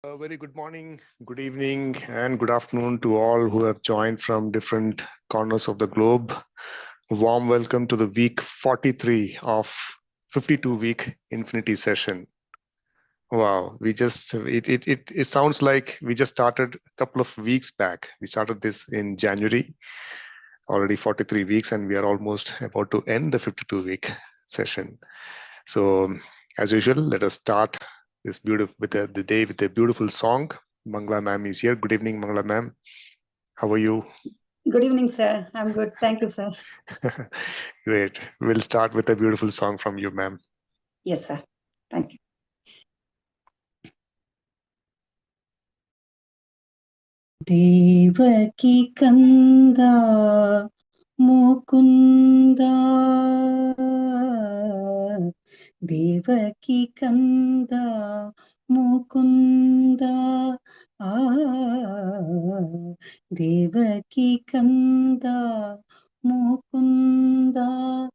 A very good morning, good evening, and good afternoon to all who have joined from different corners of the globe. A warm welcome to the week 43 of 52-week Infinity session. Wow, it sounds like we just started a couple of weeks back. We started this in January, already 43 weeks, and we are almost about to end the 52-week session. So, as usual, let us start this beautiful with the day with a beautiful song. Mangala ma'am is here. Good evening, Mangala ma'am. How are you? Good evening, sir. I'm good. Thank you, sir. Great. We'll start with a beautiful song from you, ma'am. Yes, sir. Thank you. Devaki Kanda Mukunda Devaki Kanda Mukunda Devaki Kanda Mukunda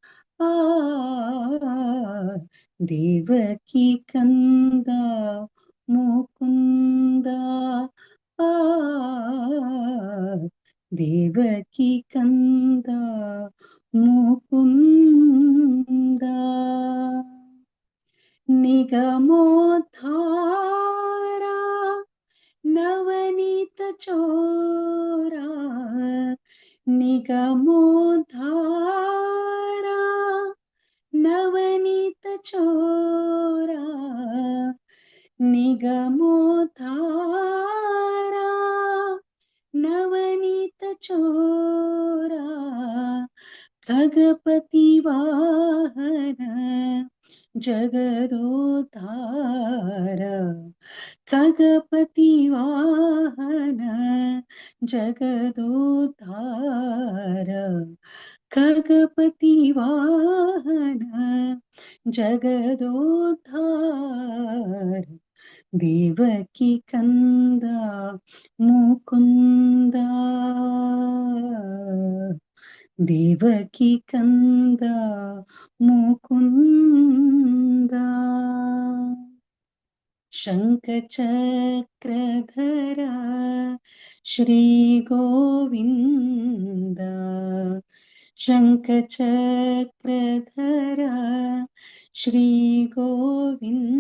Devaki Kanda Mukunda Devaki Kanda Mukunda Nigamodhara Navanita Chora Nigamodhara Navanita Chora Nigamodhara Navanita Chora Khagapati Vahana Jagadodhara Khagapati Vahana Jagadodhara Khagapati Vahana Jagadodhara Devaki Kanda Mukunda Devaki Kanda Mukunda Shankachakradhara Shri Govinda Shankachakradhara Shri Govinda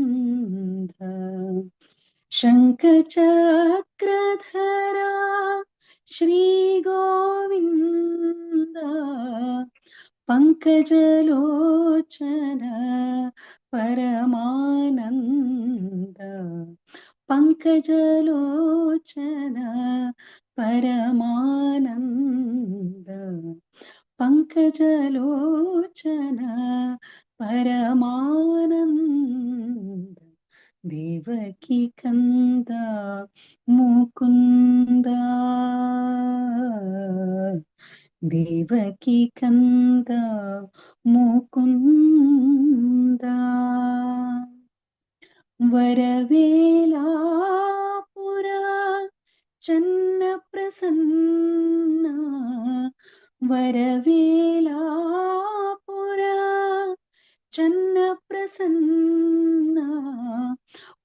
Shankachakradhara Shri Govinda Pankajalochana Paramananda Pankajalochana Paramananda Pankajalochana Paramananda Devaki Kanda Mukunda Devaki Kanda Mukunda Varavelapura Channa Prasanna Varavelapura Channa Prasanna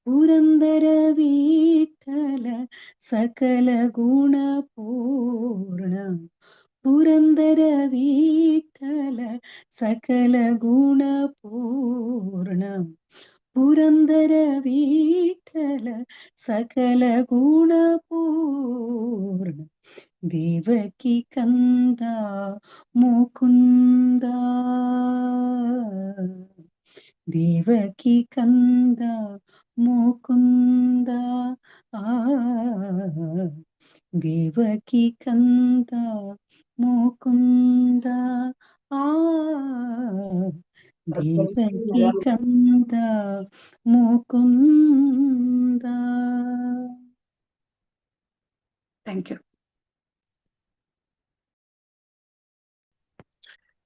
Purandara Vithala Sakala Guna Purna Purandara Vithala Sakala Guna Purna Purandara Vithala Sakala Guna Purna Devaki Kanda Mukunda Devaki Kanda Mukunda Devaki Kanda Mukunda Devaki Kanda Mukunda. Thank you.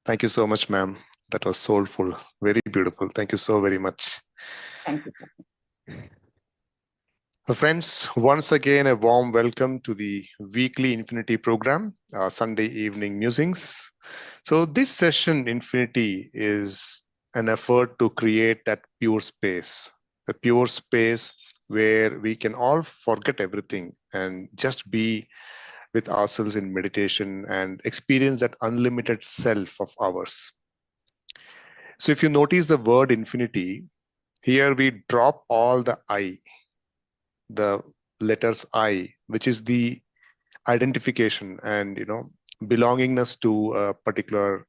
Thank you so much, ma'am. That was soulful, very beautiful. Thank you so very much. Thank you. Friends, once again, a warm welcome to the weekly Infinity program, Sunday evening musings. So this session, Infinity, is an effort to create that pure space where we can all forget everything and just be with ourselves in meditation and experience that unlimited self of ours. So if you notice the word infinity, here we drop all the I, the letters I, which is the identification and belongingness to a particular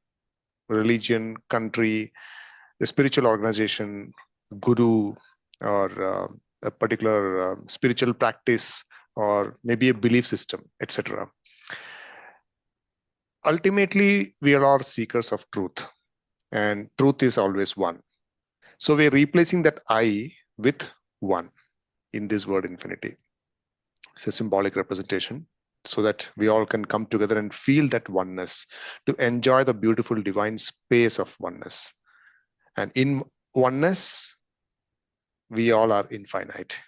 religion, country, a spiritual organization, guru, or a particular spiritual practice, or maybe a belief system, etc. Ultimately, we are all seekers of truth, and truth is always one. So we're replacing that I with one in this word infinity. It's a symbolic representation so that we all can come together and feel that oneness, to enjoy the beautiful divine space of oneness. And in oneness, we all are infinite.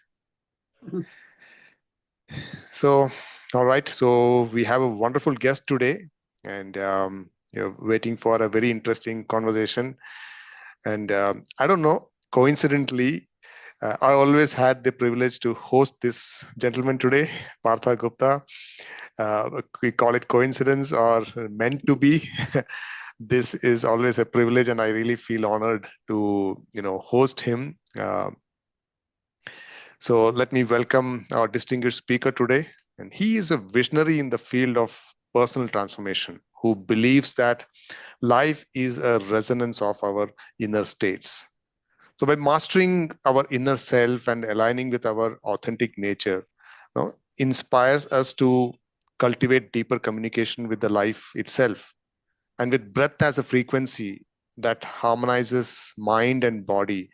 So, all right. So we have a wonderful guest today, and you're waiting for a very interesting conversation. And I don't know, coincidentally, I always had the privilege to host this gentleman today, Partha Gupta. We call it coincidence or meant to be. This is always a privilege, and I really feel honored to host him. So let me welcome our distinguished speaker today. And he is a visionary in the field of personal transformation who believes that life is a resonance of our inner states. So by mastering our inner self and aligning with our authentic nature, inspires us to cultivate deeper communication with the life itself. And with breath as a frequency that harmonizes mind and body,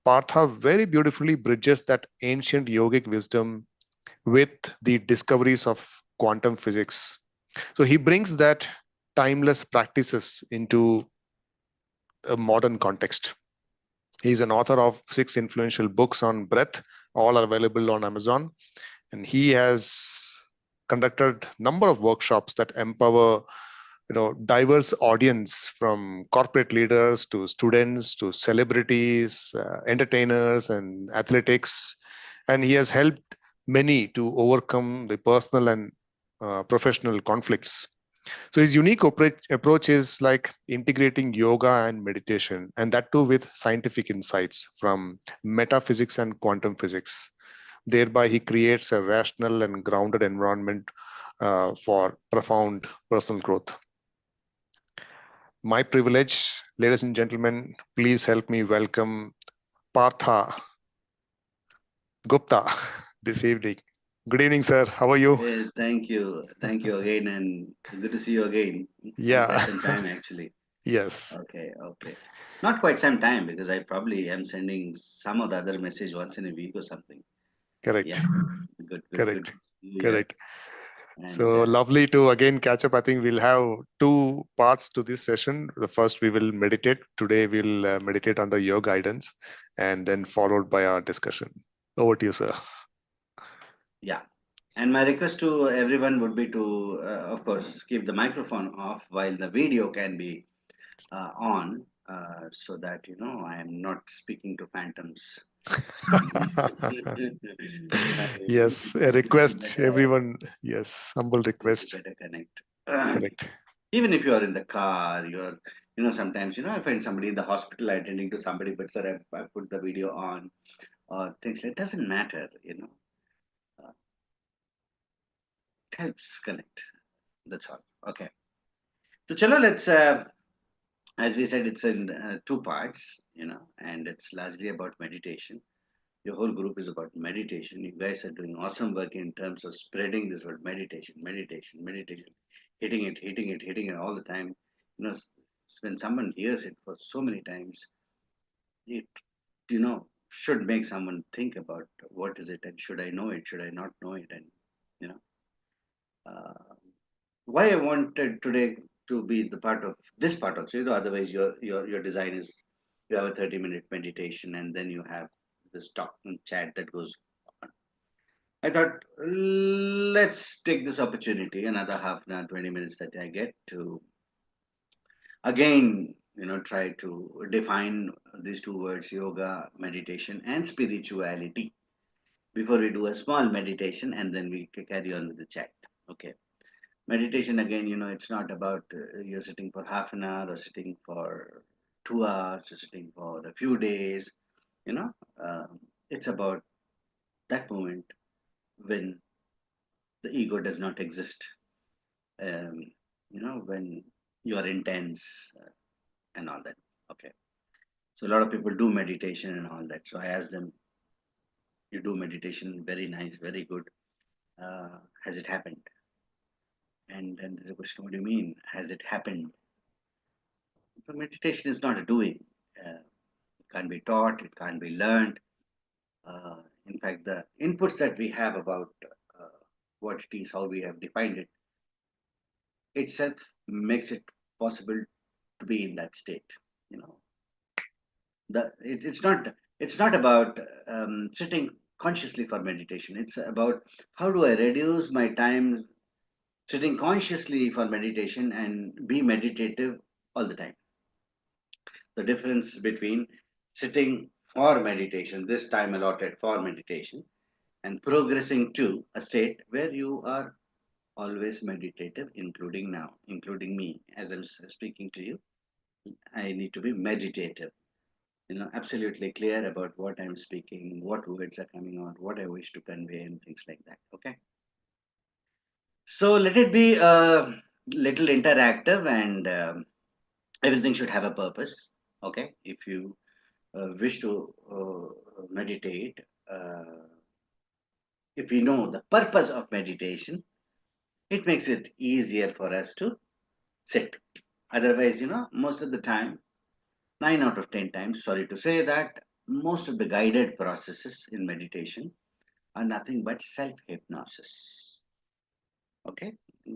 Partha very beautifully bridges that ancient yogic wisdom with the discoveries of quantum physics. So he brings that timeless practices into a modern context. He's an author of 6 influential books on breath, all are available on Amazon. And he has conducted number of workshops that empower diverse audience, from corporate leaders to students to celebrities, entertainers, and athletics. And he has helped many to overcome the personal and professional conflicts. So his unique approach is like integrating yoga and meditation, and that too with scientific insights from metaphysics and quantum physics. Thereby, he creates a rational and grounded environment for profound personal growth. My privilege, ladies and gentlemen, please help me welcome Partha Gupta this evening. Good evening, sir. How are you? Thank you. Thank you again, and good to see you again. Yeah. Quite some time, actually. Yes. Okay, okay. Not quite some time, because I probably am sending some of the other message once in a week or something. Correct. Yeah, good. Correct. Yeah, Correct. and So lovely to again catch up. I think we'll have 2 parts to this session. The first, we will meditate. Today, we'll meditate under your guidance, and then followed by our discussion. Over to you, sir. yeah. And my request to everyone would be to, of course, keep the microphone off while the video can be on, so that I am not speaking to phantoms. Yes, a It will be request, better. everyone. Yes, humble It will be request. better connect. Correct. Even if you are in the car, sometimes, I find somebody in the hospital attending to somebody, but sir, I put the video on, or things like, it doesn't matter. It helps connect. That's all. Okay. So, chalo, let's, as we said, it's in 2 parts, and it's largely about meditation. Your whole group is about meditation. You guys are doing awesome work in terms of spreading this word meditation, hitting it all the time. When someone hears it for so many times, it should make someone think about what is it, and should I know it, should I not know it, and you know uh, why I wanted today to be the part of this part also. Otherwise your design is, you have a 30-minute meditation, and then you have this talk and chat that goes on. I thought, let's take this opportunity, another half an hour, 20 minutes that I get to again, try to define these two words, yoga, meditation, and spirituality. before we do a small meditation, and then we carry on with the chat. Okay. Meditation, again, it's not about you're sitting for half an hour or sitting for 2 hours or sitting for a few days. You know, it's about that moment when the ego does not exist. Um, when you are intense and all that. Okay. So a lot of people do meditation and all that. So I ask them, you do meditation, very nice, very good. Has it happened? And then there's a question, what do you mean? Has it happened? So meditation is not a doing. It can't be taught, it can't be learned. In fact, the inputs that we have about what it is, how we have defined it, itself makes it possible to be in that state. You know, it's not about sitting consciously for meditation. It's about how do I reduce my time sitting consciously for meditation and be meditative all the time. The difference between sitting for meditation, this time allotted for meditation, and progressing to a state where you are always meditative, including now, including me. As I'm speaking to you, I need to be meditative, absolutely clear about what I'm speaking, what words are coming out, what I wish to convey, and things like that. Okay. So let it be a little interactive, and everything should have a purpose. Okay. If you wish to meditate, if we know the purpose of meditation, it makes it easier for us to sit. Otherwise, most of the time, 9 out of 10 times, sorry to say that, most of the guided processes in meditation are nothing but self-hypnosis. Okay?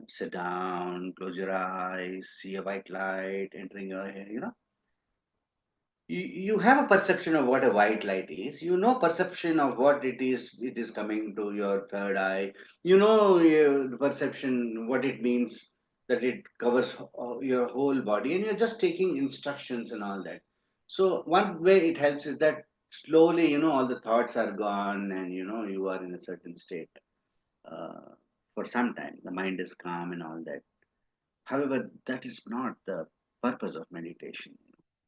Sit down, close your eyes, see a white light entering your hair, You have a perception of what a white light is. You know perception of what it is coming to your third eye. You know the perception, what it means, that it covers your whole body, and you're just taking instructions and all that. So one way it helps is that slowly, all the thoughts are gone, and you are in a certain state for some time. The mind is calm and all that. However, that is not the purpose of meditation.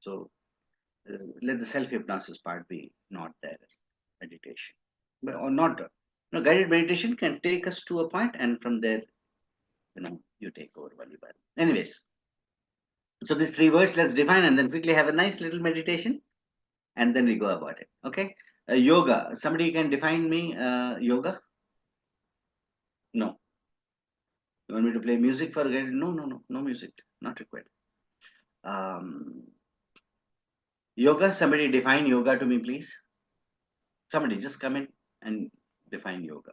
So let the self-hypnosis part be not there as meditation, but or not. Guided meditation can take us to a point, and from there, you take over value. Anyways, so these 3 words, let's define, and then quickly have a nice little meditation, and then we go about it. Okay, yoga. Somebody can define me yoga? No. You want me to play music for guided? No music, not required. Yoga. Somebody define yoga to me, please. Somebody just come in and define yoga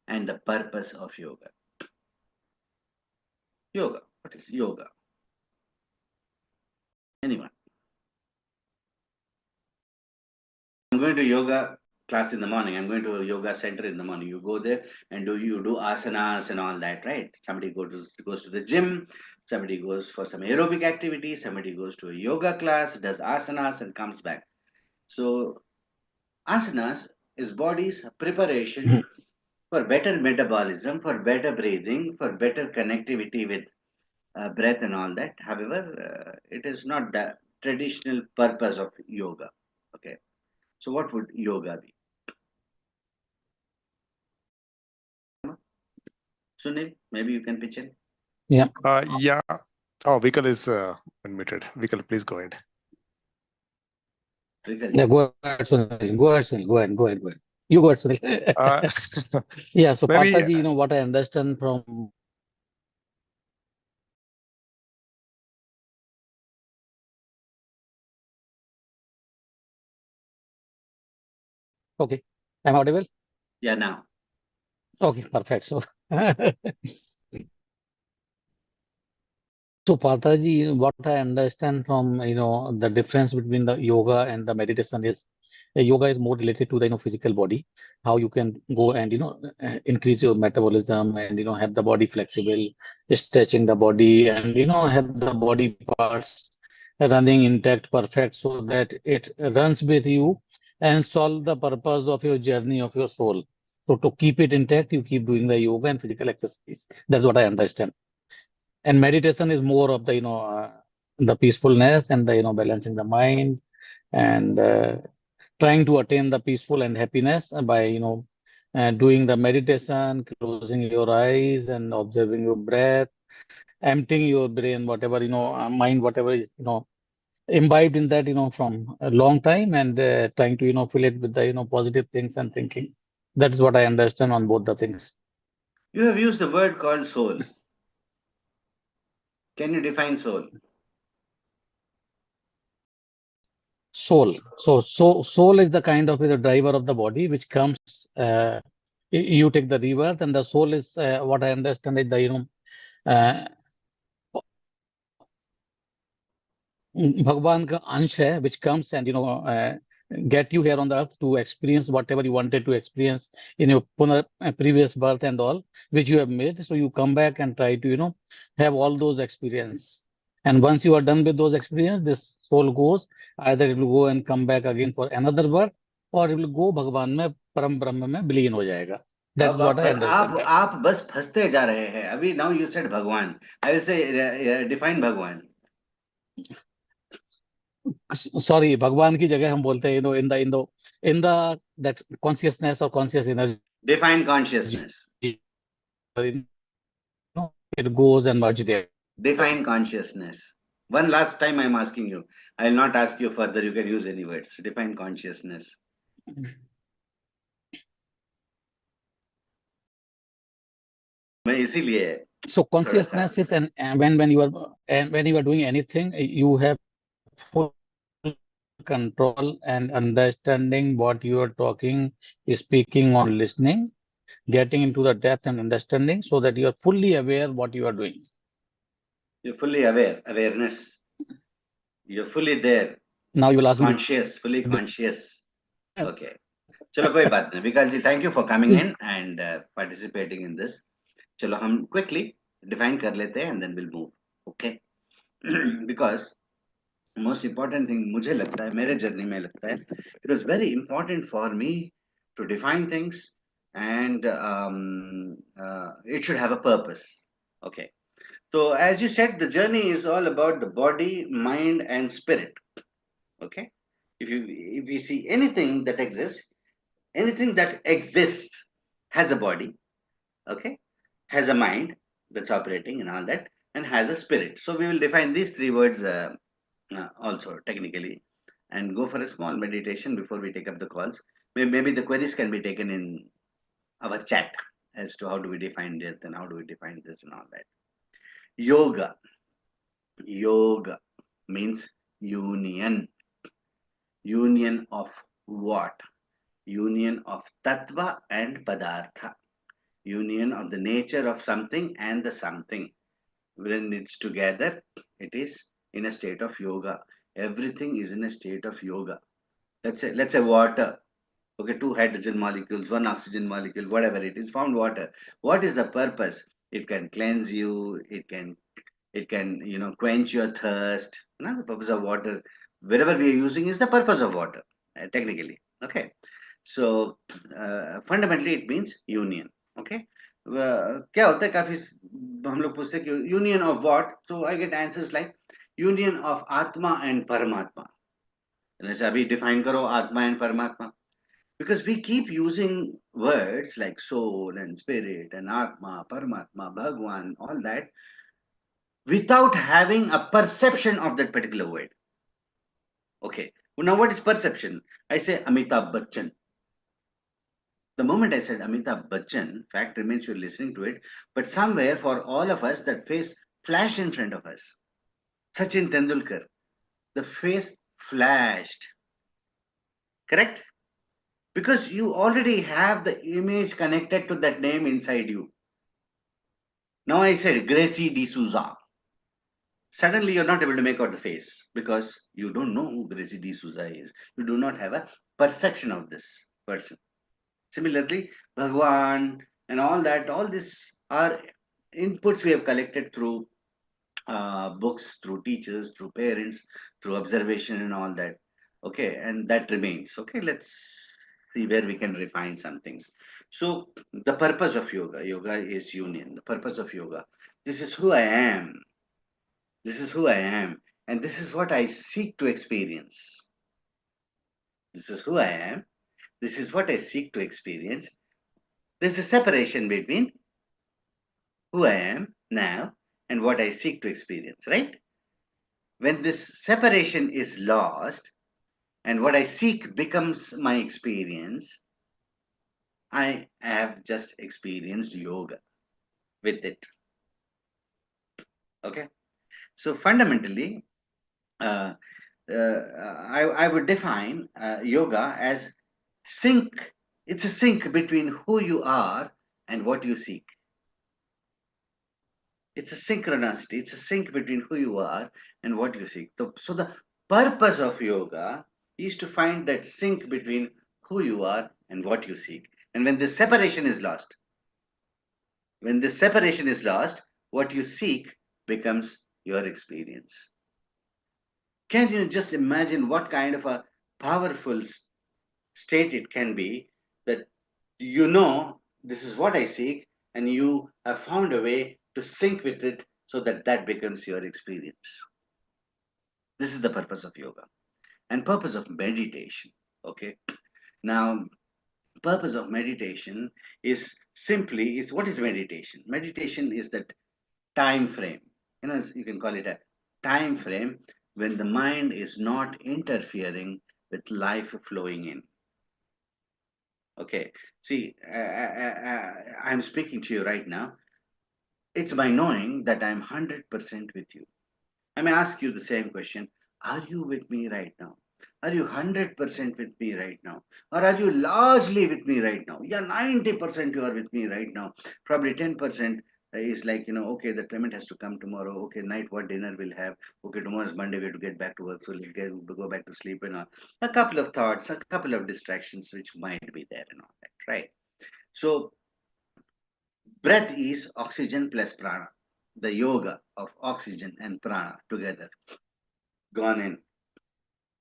and the purpose of yoga. Yoga. What is yoga? Anyone? I'm going to yoga class in the morning. I'm going to a yoga center in the morning. You go there and you do asanas and all that, right? Somebody goes to the gym. Somebody goes for some aerobic activity. Somebody goes to a yoga class, does asanas, and comes back. So asanas is body's preparation for better metabolism, for better breathing, for better connectivity with breath and all that. However, it is not the traditional purpose of yoga. Okay. So what would yoga be? Sunil, maybe you can pitch in. Yeah. Oh, Vikal is unmuted. Vikal, please go ahead. Vikal. Yeah, go ahead, Sunil. Go ahead, Sunil. Go ahead. You go ahead, Sunil. Yeah, so maybe, Parthaji, what I understand from... Okay, I'm audible? Yeah, now. Okay, perfect. So, so Parthaji, what I understand from, the difference between the yoga and the meditation is, yoga is more related to the, physical body, how you can go and, increase your metabolism and, have the body flexible, stretching the body and, have the body parts running intact, perfect, so that it runs with you and solve the purpose of your journey of your soul. So to keep it intact, you keep doing the yoga and physical exercise. That's what I understand. And meditation is more of the, the peacefulness and the, balancing the mind and trying to attain the peaceful and happiness by, doing the meditation, closing your eyes and observing your breath, emptying your brain, whatever, mind, whatever is, imbibed in that, from a long time and trying to, fill it with the, positive things and thinking. That is what I understand on both the things. You have used the word called soul. Can you define soul? Soul. So soul is the kind of the driver of the body, which comes, you take the rebirth, and the soul is what I understand is the, uh, Bhagwan ka ansh hai, which comes and, get you here on the earth to experience whatever you wanted to experience in your previous birth and all, which you have made. So you come back and try to, have all those experience. And once you are done with those experience, this soul goes, either it will go and come back again for another birth, or it will go Bhagwan mein, Param Brahma mein विलीन हो जाएगा. That's what I understand. आप बस फंसते जा रहे हैं. अभी now you said भगवान. I will say define भगवान. Sorry, Bhagwan की जगह हम बोलते हैं, in the that consciousness or conscious energy. Define consciousness. It goes and merges there. Define consciousness. One last time I'm asking you. I will not ask you further. You can use any words. Define consciousness. मैं इसीलिए. So consciousness is and when you are doing anything, you have full control and understanding what you are talking, speaking or listening, getting into the depth and understanding so that you are fully aware what you are doing. You're fully aware, awareness. You're fully there. Now you will ask conscious, fully conscious. Okay. चलो कोई बात नहीं. Vikal ji, thank you for coming in and participating in this. चलो हम quickly define कर लेते हैं and then we'll move. Okay. Because most important thing मुझे लगता है, मेरे journey में लगता है, it was very important for me to define things and it should have a purpose. Okay. So as you said, the journey is all about the body, mind and spirit. Okay. If we see anything that exists has a body, okay, has a mind that's operating and all that, and has a spirit. So we will define these three words also technically and go for a small meditation before we take up the calls. Maybe the queries can be taken in our chat as to how do we define this and how do we define this and all that. Yoga. Yoga means union. Union of what? Union of tattva and padartha. Union of the nature of something and the something. When it's together, it is in a state of yoga. Everything is in a state of yoga. Let's say water. Okay, 2 hydrogen molecules, 1 oxygen molecule, whatever it is, formed water. What is the purpose? It can cleanse you. It can quench your thirst. The purpose of water, wherever we are using, is the purpose of water, technically. Okay. So fundamentally it means union. Okay. क्या होता है, काफी हम लोग पूछते हैं कि union of what? So I get answers like union of Atma and Paramatma. अभी define करो Atma and Paramatma. Because we keep using words like soul and spirit and Atma, Paramatma, Bhagwan, all that, without having a perception of that particular word. Okay. Now what is perception? I say Amitabh Bachchan. The moment I said Amitabh Bachchan, fact remains you're listening to it, but somewhere for all of us that face flashed in front of us. Sachin Tendulkar, the face flashed. Correct? Because you already have the image connected to that name inside you. Now I said Gracie D'Souza. Suddenly you're not able to make out the face because you don't know who Gracie D'Souza is. You do not have a perception of this person. Similarly, Bhagwan and all that, all these are inputs we have collected through books, through teachers, through parents, through observation and all that. Okay, and that remains. Okay, let's see where we can refine some things. So the purpose of yoga, yoga is union. The purpose of yoga, this is who I am. This is who I am, and this is what I seek to experience. This is who I am. This is what I seek to experience. There's a separation between who I am now and what I seek to experience, right? When this separation is lost and what I seek becomes my experience, I have just experienced yoga with it. Okay. So fundamentally, uh, I would define yoga as sync. It's a sync between who you are and what you seek. It's a synchronicity. It's a sync between who you are and what you seek. So the purpose of yoga is to find that sync between who you are and what you seek. And when this separation is lost, what you seek becomes your experience. Can you just imagine what kind of a powerful state it can be that you know this is what I seek and you have found a way to sync with it so that that becomes your experience. This is the purpose of yoga and purpose of meditation. Okay. Now, purpose of meditation is what is meditation? Meditation is that time frame. You can call it a time frame when the mind is not interfering with life flowing in. Okay. See, I'm speaking to you right now. It's by knowing that I'm 100% with you. I may ask you the same question. Are you with me right now? Are you 100% with me right now? Or are you largely with me right now? Yeah, 90% you are with me right now. Probably 10% is like, okay, the payment has to come tomorrow. Okay, night, what dinner we'll have. Okay, tomorrow is Monday, we have to get back to work. So we'll go back to sleep and all. A couple of thoughts, a couple of distractions which might be there and all that, right? So breath is oxygen plus prana. The yoga of oxygen and prana together, gone in.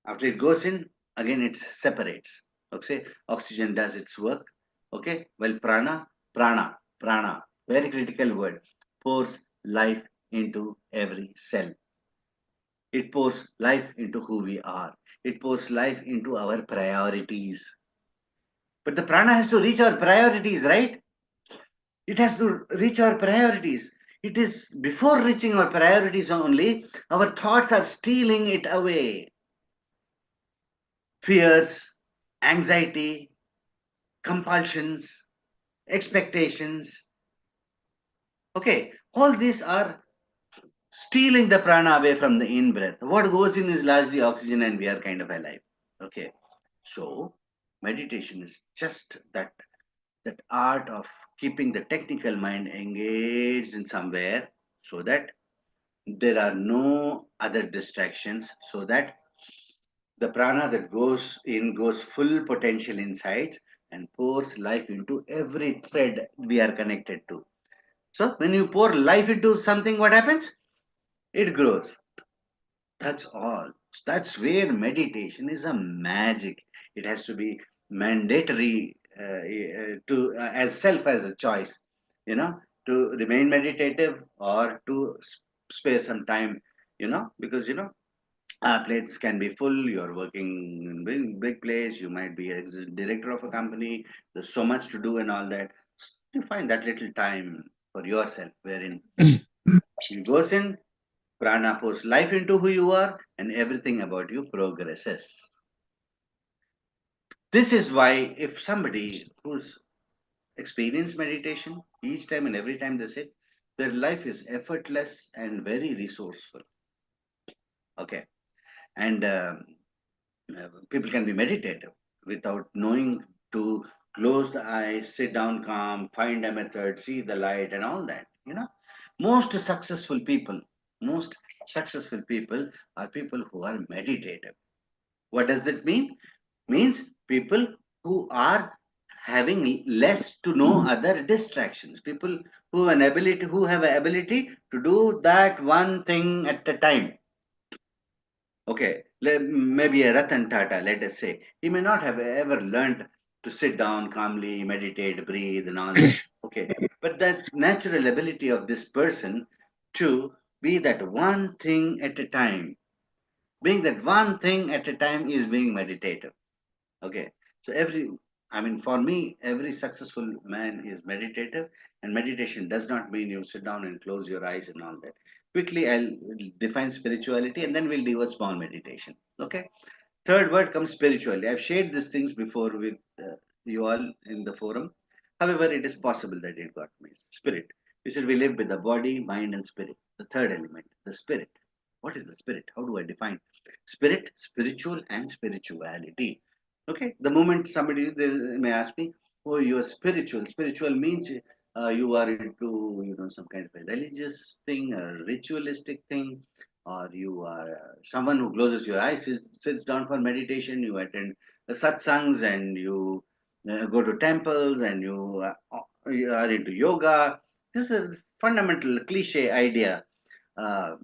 After it goes in, again it separates. Okay, oxygen does its work. Okay, well, prana, very critical word, pours life into every cell. It pours life into who we are. It pours life into our priorities. But the prana has to reach our priorities, right? It has to reach our priorities. It is before reaching our priorities only, our thoughts are stealing it away. Fears, anxiety, compulsions, expectations. Okay, all these are stealing the prana away from the in breath. What goes in is largely oxygen and we are kind of alive. Okay, so meditation is just that art of keeping the technical mind engaged in somewhere so that there are no other distractions, so that the prana that goes in goes full potential inside and pours life into every thread we are connected to. So when you pour life into something, what happens? It grows. That's all. That's where meditation is a magic. It has to be mandatory to as self as a choice, to remain meditative or to spare some time, because plates can be full. You're working in big place. You might be a director of a company. There's so much to do and all that. You find that little time for yourself, wherein you goes in, prana pours life into who you are, and everything about you progresses. This is why if somebody who's experienced meditation, each time and every time they say, their life is effortless and very resourceful. Okay, and people can be meditative without knowing to close the eyes, sit down calm, find a method, see the light, and all that. Most successful people are people who are meditative. What does that mean? Means people who are having less to no other distractions. People who have an ability to do that one thing at a time. Okay, maybe a Ratan Tata, let us say, he may not have ever learned to sit down calmly, meditate, breathe, and all that. Okay, but that natural ability of this person to be that one thing at a time, being that one thing at a time is being meditative. Okay, so for me, every successful man is meditative, and meditation does not mean you sit down and close your eyes and all that. Quickly, I'll define spirituality, and then we'll do a small meditation. Okay. Third word comes spiritually. I've shared these things before with you all in the forum. However, it is possible that it got missed. Spirit. We said we live with the body, mind, and spirit. The third element, the spirit. What is the spirit? How do I define spirit, spiritual, and spirituality? Okay. The moment somebody they may ask me, "Oh, you are spiritual." Spiritual means you are into some kind of a religious thing, a ritualistic thing, or you are someone who closes your eyes, sits down for meditation, you attend the satsangs, and you go to temples, and you are into yoga. This is a fundamental cliche idea uh,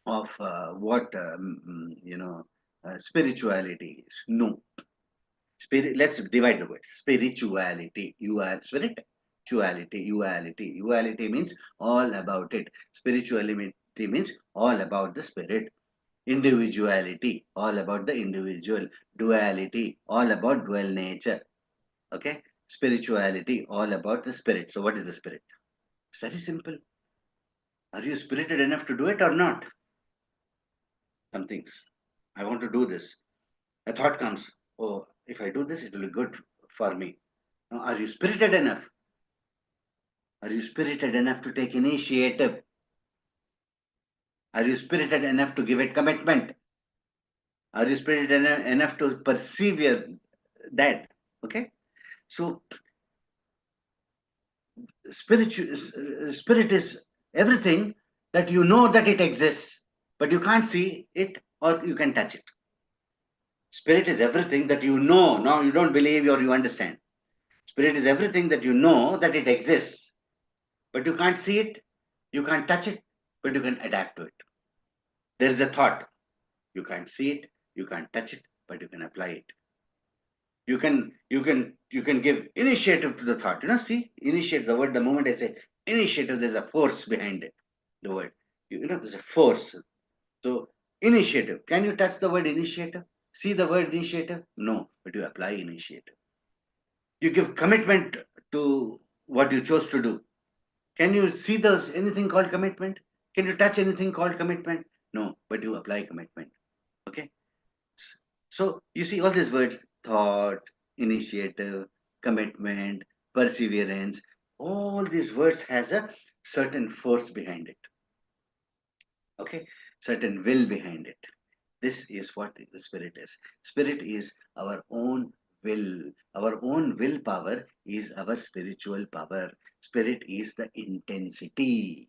of what spirituality is. No. Spirit, let's divide the words. Spirituality, you are spirit. Duality means all about it. Spirituality means all about the spirit. Individuality, all about the individual. Duality, all about dual nature. Okay. Spirituality, all about the spirit. So what is the spirit? It's very simple. Are you spirited enough to do it or not? Some things. I want to do this. A thought comes, oh, if I do this, it will be good for me. Now, are you spirited enough? Are you spirited enough to take initiative? Are you spirited enough to give it commitment? Are you spirited enough to persevere that? Okay. So spirit is everything that you know that it exists, but you can't see it or you can touch it. Spirit is everything that you know. Now you don't believe or you understand. Spirit is everything that you know that it exists, but you can't see it, you can't touch it, but you can adapt to it. There is a thought. You can't see it, you can't touch it, but you can apply it. You can give initiative to the thought. See, initiate the word. The moment I say initiative, there's a force behind it. The word. There's a force. So initiative. Can you touch the word initiative? See the word initiative? No, but you apply initiative. You give commitment to what you chose to do. Can you see anything called commitment? Can you touch anything called commitment? No, but you apply commitment. Okay. So you see all these words: thought, initiative, commitment, perseverance. All these words has a certain force behind it. Okay, certain will behind it. This is what the spirit is. Spirit is our own will. Our own willpower is our spiritual power. Spirit is the intensity.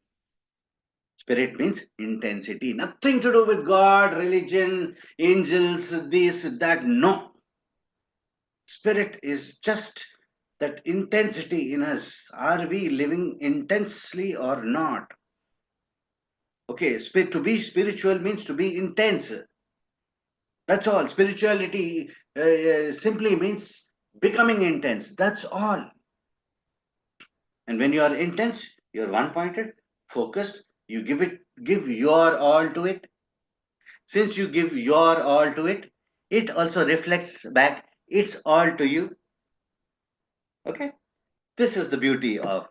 Spirit means intensity. Nothing to do with God, religion, angels, this, that. No. Spirit is just that intensity in us. Are we living intensely or not? Okay, to be spiritual means to be intense. That's all. Spirituality simply means becoming intense. That's all. And when you are intense, you're one-pointed, focused. You give your all to it. Since you give your all to it, it also reflects back its all to you. Okay, this is the beauty of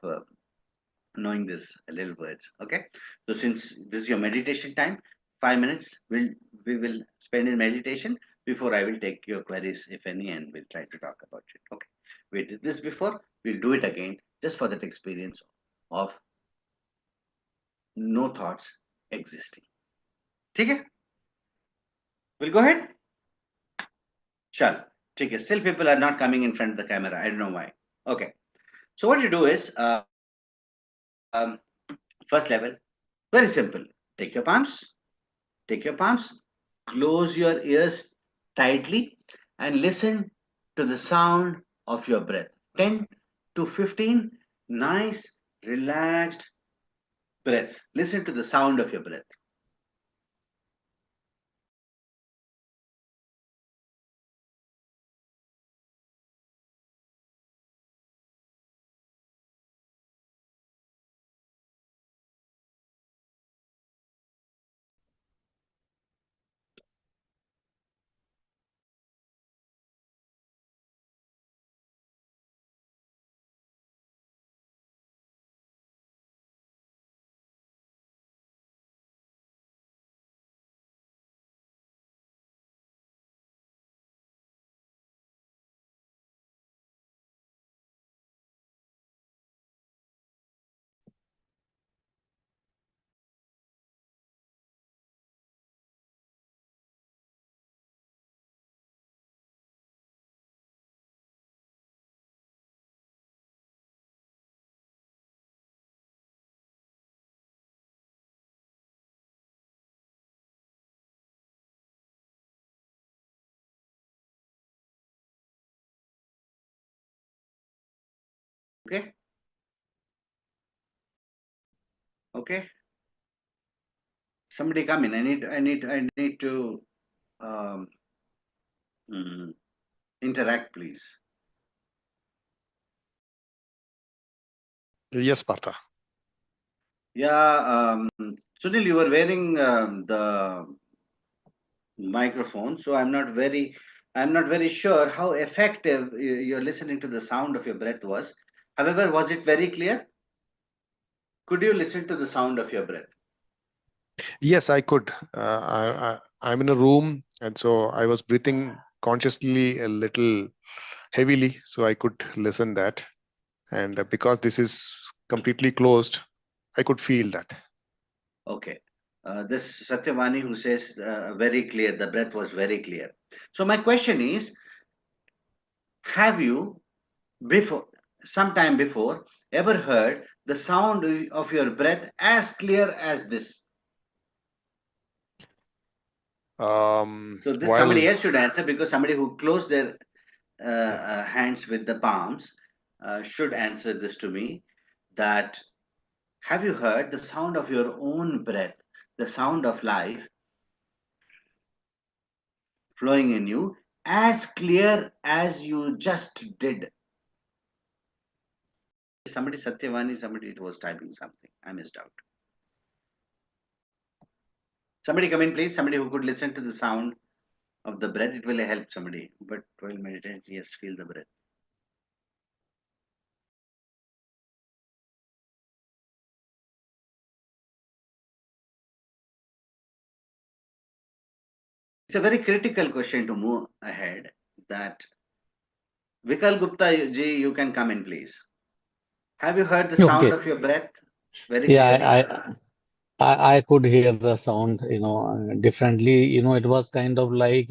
knowing this little words. Okay, so since this is your meditation time, 5 minutes we will spend in meditation before I will take your queries, if any, and we'll try to talk about it. Okay, we did this before, we'll do it again just for that experience of no thoughts existing. Okay, we'll go ahead. Sure. Okay, still people are not coming in front of the camera. I don't know why. Okay, so what you do is first level, very simple. Take your palms, close your ears tightly, and listen to the sound of your breath. 10 to 15 nice, relaxed breaths. Listen to the sound of your breath. Okay. Okay. Somebody come in. I need to interact, please. Yes, Partha. Yeah, Sunil, you were wearing the microphone, so I'm not very sure how effective you're listening to the sound of your breath was. However, was it very clear? Could you listen to the sound of your breath? Yes, I could. I'm in a room, and so I was breathing consciously a little heavily, so I could listen that. And because this is completely closed, I could feel that. Okay. This Satyavani who says very clear, the breath was very clear. So my question is, have you sometime before, ever heard the sound of your breath as clear as this? So this While somebody else should answer, because somebody who closed their hands with the palms should answer this to me. That have you heard the sound of your own breath, the sound of life flowing in you as clear as you just did? Somebody, Satyavani, somebody was typing something. I missed out. Somebody come in, please. Somebody who could listen to the sound of the breath. It will help somebody. But while meditating, yes, feel the breath. It's a very critical question to move ahead. That Vikal Gupta ji, you can come in, please. Have you heard the sound Okay. of your breath very clearly? Yeah, I could hear the sound, differently. It was kind of like,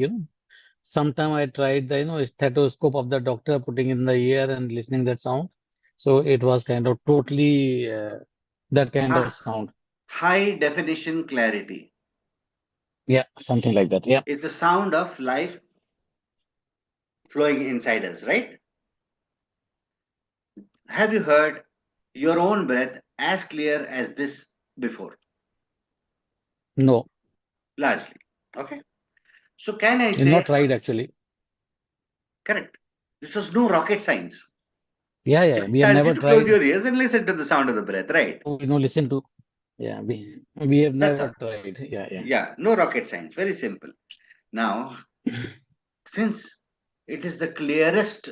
sometime I tried the, stethoscope of the doctor putting in the ear and listening that sound. So it was kind of totally that kind of sound. High definition clarity. Yeah, something like that. Yeah. It's a sound of life flowing inside us, right? Have you heard your own breath as clear as this before? No, Largely. Okay. So can I it's say, not right actually. correct? This was no rocket science. Yeah. Just We have tells you never to close tried your ears and listen to the sound of the breath, right? to, listen to. Yeah, we have That's never all. tried. Yeah. Yeah, no rocket science. Very simple. Now, since it is the clearest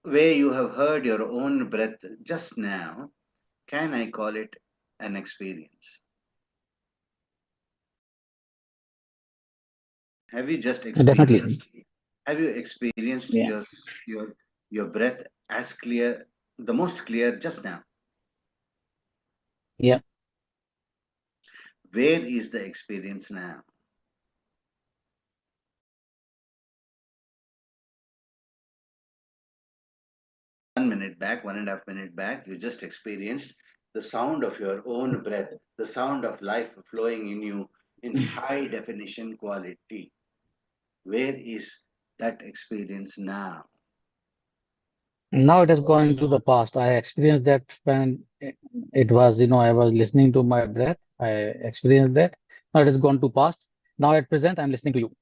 way you have heard your own breath just now, can I call it an experience? Have you just Definitely. experienced? Have you experienced Yeah. your breath as clear, the most clear just now? Yeah. Where is the experience now? One minute back, 1.5 minutes back, you just experienced the sound of your own breath, the sound of life flowing in you in high definition quality. Where is that experience now? Now it has gone to the past. I experienced that when it was, I was listening to my breath. I experienced that. Now it has gone to past. Now at present, I'm listening to you.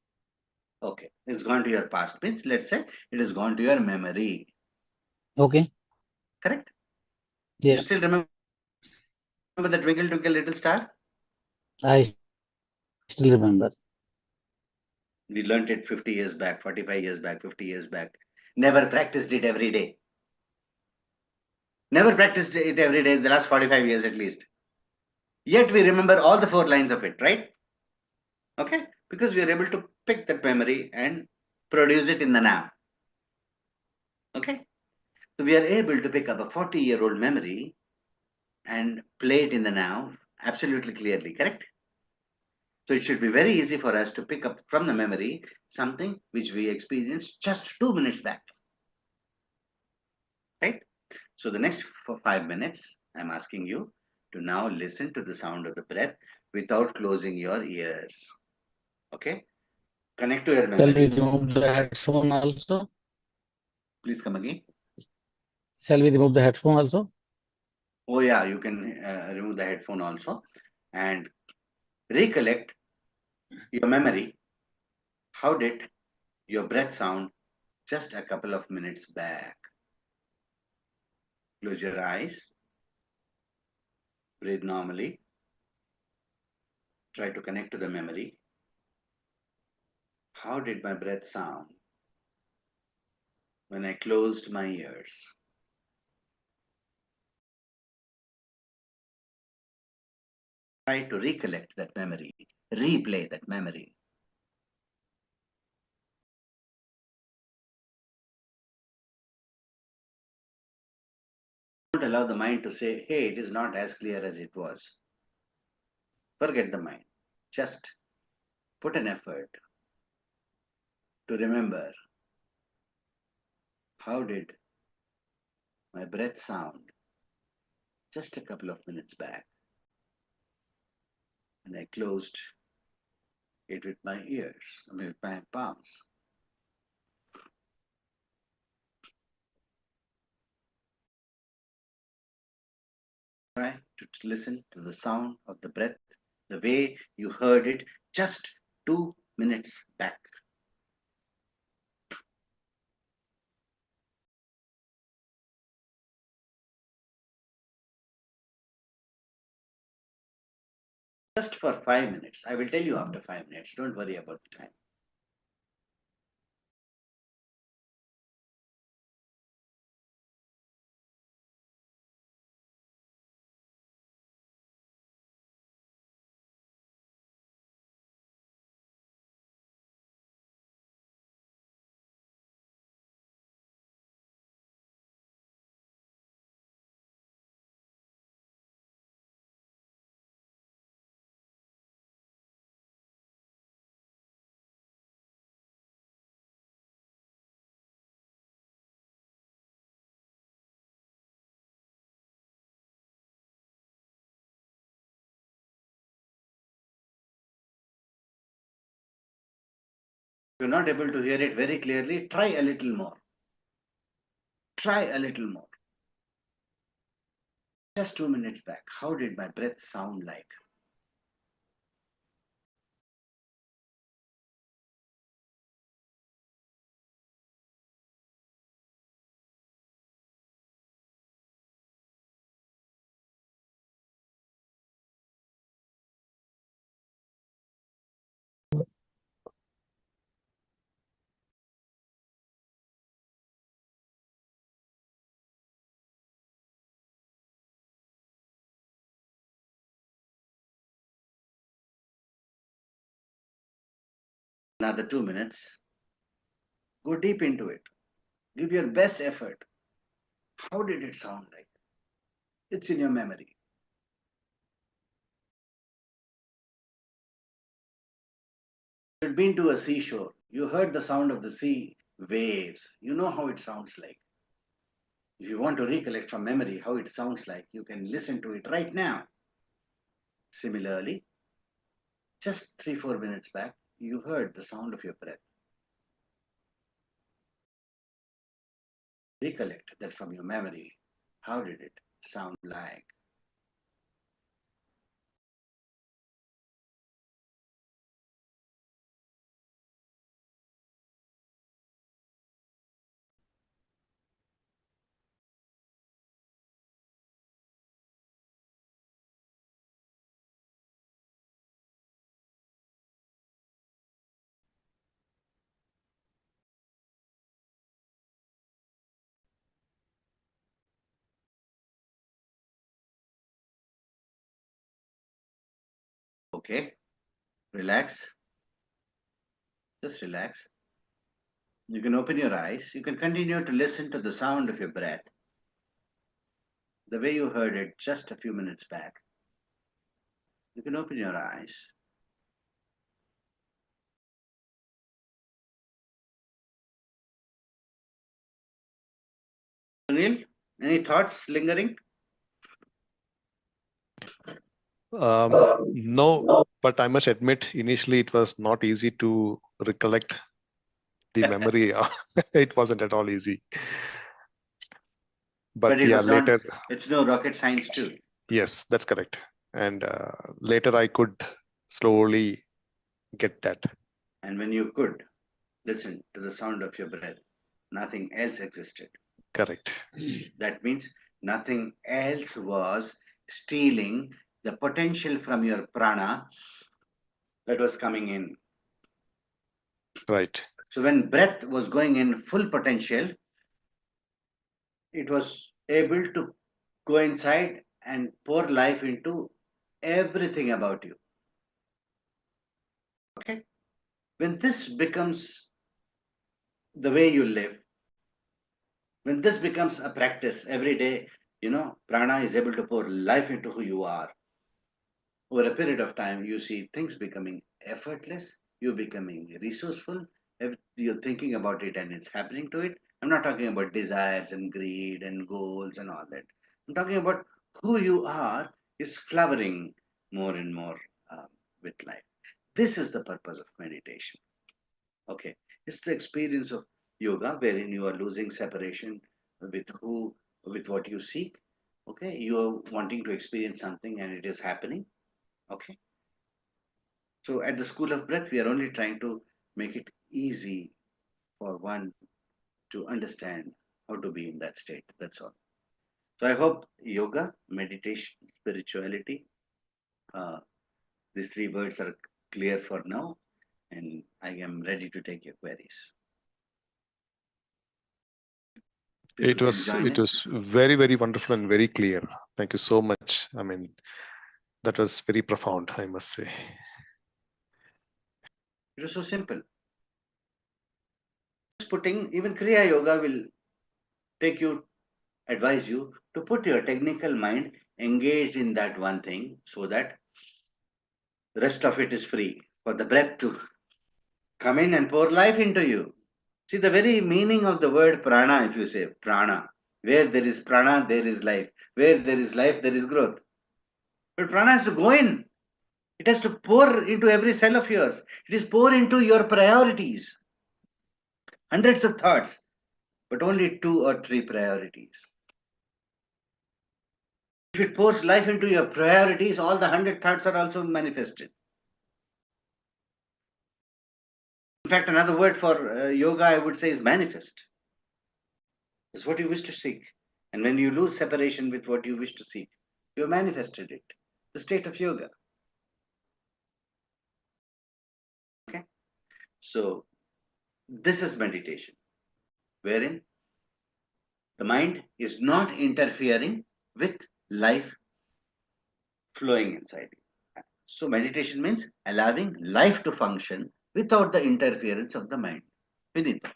Okay, it's gone to your past. Means, let's say it has gone to your memory. Okay. Correct? Yeah. You still remember the Twinkle Twinkle Little Star? I still remember. We learned it 50 years back, 45 years back, 50 years back. Never practiced it every day. Never practiced it every day in the last 45 years at least. Yet we remember all the 4 lines of it, right? Okay? Because we are able to pick that memory and produce it in the now. Okay? So we are able to pick up a 40-year-old memory and play it in the now absolutely clearly, correct? So it should be very easy for us to pick up from the memory something which we experienced just 2 minutes back. Right? So the next 5 minutes, I'm asking you to now listen to the sound of the breath without closing your ears. Okay? Connect to your Shall we memory. remove the headphone also? Please come again. Shall we remove the headphone also? Oh yeah, you can remove the headphone also and recollect your memory. How did your breath sound just a couple of minutes back? Close your eyes, breathe normally, try to connect to the memory. How did my breath sound when I closed my ears? Try to recollect that memory, replay that memory. Don't allow the mind to say, hey, it is not as clear as it was. Forget the mind. Just put an effort to remember how did my breath sound just a couple of minutes back and I closed it with my ears, with my palms. Try to listen to the sound of the breath the way you heard it just 2 minutes back. Just for 5 minutes. I will tell you after 5 minutes. Don't worry about the time. If you're not able to hear it very clearly, try a little more. Try a little more. Just 2 minutes back, how did my breath sound like? Another 2 minutes. Go deep into it. Give your best effort. How did it sound like? It's in your memory. You've been to a seashore. You heard the sound of the sea waves. You know how it sounds like. If you want to recollect from memory how it sounds like, you can listen to it right now. Similarly, just 3-4 minutes back, you heard the sound of your breath. Recollect that from your memory. How did it sound like? Okay, relax. Just relax. You can open your eyes. You can continue to listen to the sound of your breath, the way you heard it just a few minutes back. You can open your eyes. Sunil, any thoughts lingering? No, but I must admit, initially it was not easy to recollect the memory. It wasn't at all easy. But it yeah, was not, later, it's no rocket science too. yes, that's correct. And later I could slowly get that. And when you could listen to the sound of your breath, nothing else existed. Correct. That means nothing else was stealing the potential from your prana that was coming in. Right. So when breath was going in full potential, it was able to go inside and pour life into everything about you. Okay? When this becomes the way you live, when this becomes a practice every day, prana is able to pour life into who you are. Over a period of time, you see things becoming effortless, you becoming resourceful, you're thinking about it and it's happening to it. I'm not talking about desires and greed and goals and all that. I'm talking about who you are is flowering more and more with life. This is the purpose of meditation. Okay, it's the experience of yoga wherein you are losing separation with what you seek. Okay, you are wanting to experience something and it is happening. Okay. So at the School of Breath, we are only trying to make it easy for one to understand how to be in that state. That's all. So I hope yoga, meditation, spirituality, uh, these three words are clear for now, and I am ready to take your queries. People It can was join us. very, very wonderful and very clear. Thank you so much. I mean, that was very profound, I must say. It was so simple. Just putting, even Kriya Yoga will advise you to put your technical mind engaged in that one thing so that the rest of it is free for the breath to come in and pour life into you. See, the very meaning of the word prana, if you say prana, where there is prana, there is life. Where there is life, there is growth. But prana has to go in. It has to pour into every cell of yours. It is pour into your priorities. Hundreds of thoughts, but only 2 or 3 priorities. If it pours life into your priorities, all the 100 thoughts are also manifested. In fact, another word for yoga, I would say, is manifest. It's what you wish to seek. And when you lose separation with what you wish to seek, you have manifested it. The state of yoga. Okay? So, this is meditation, wherein the mind is not interfering with life flowing inside you. So, meditation means allowing life to function without the interference of the mind. Finito.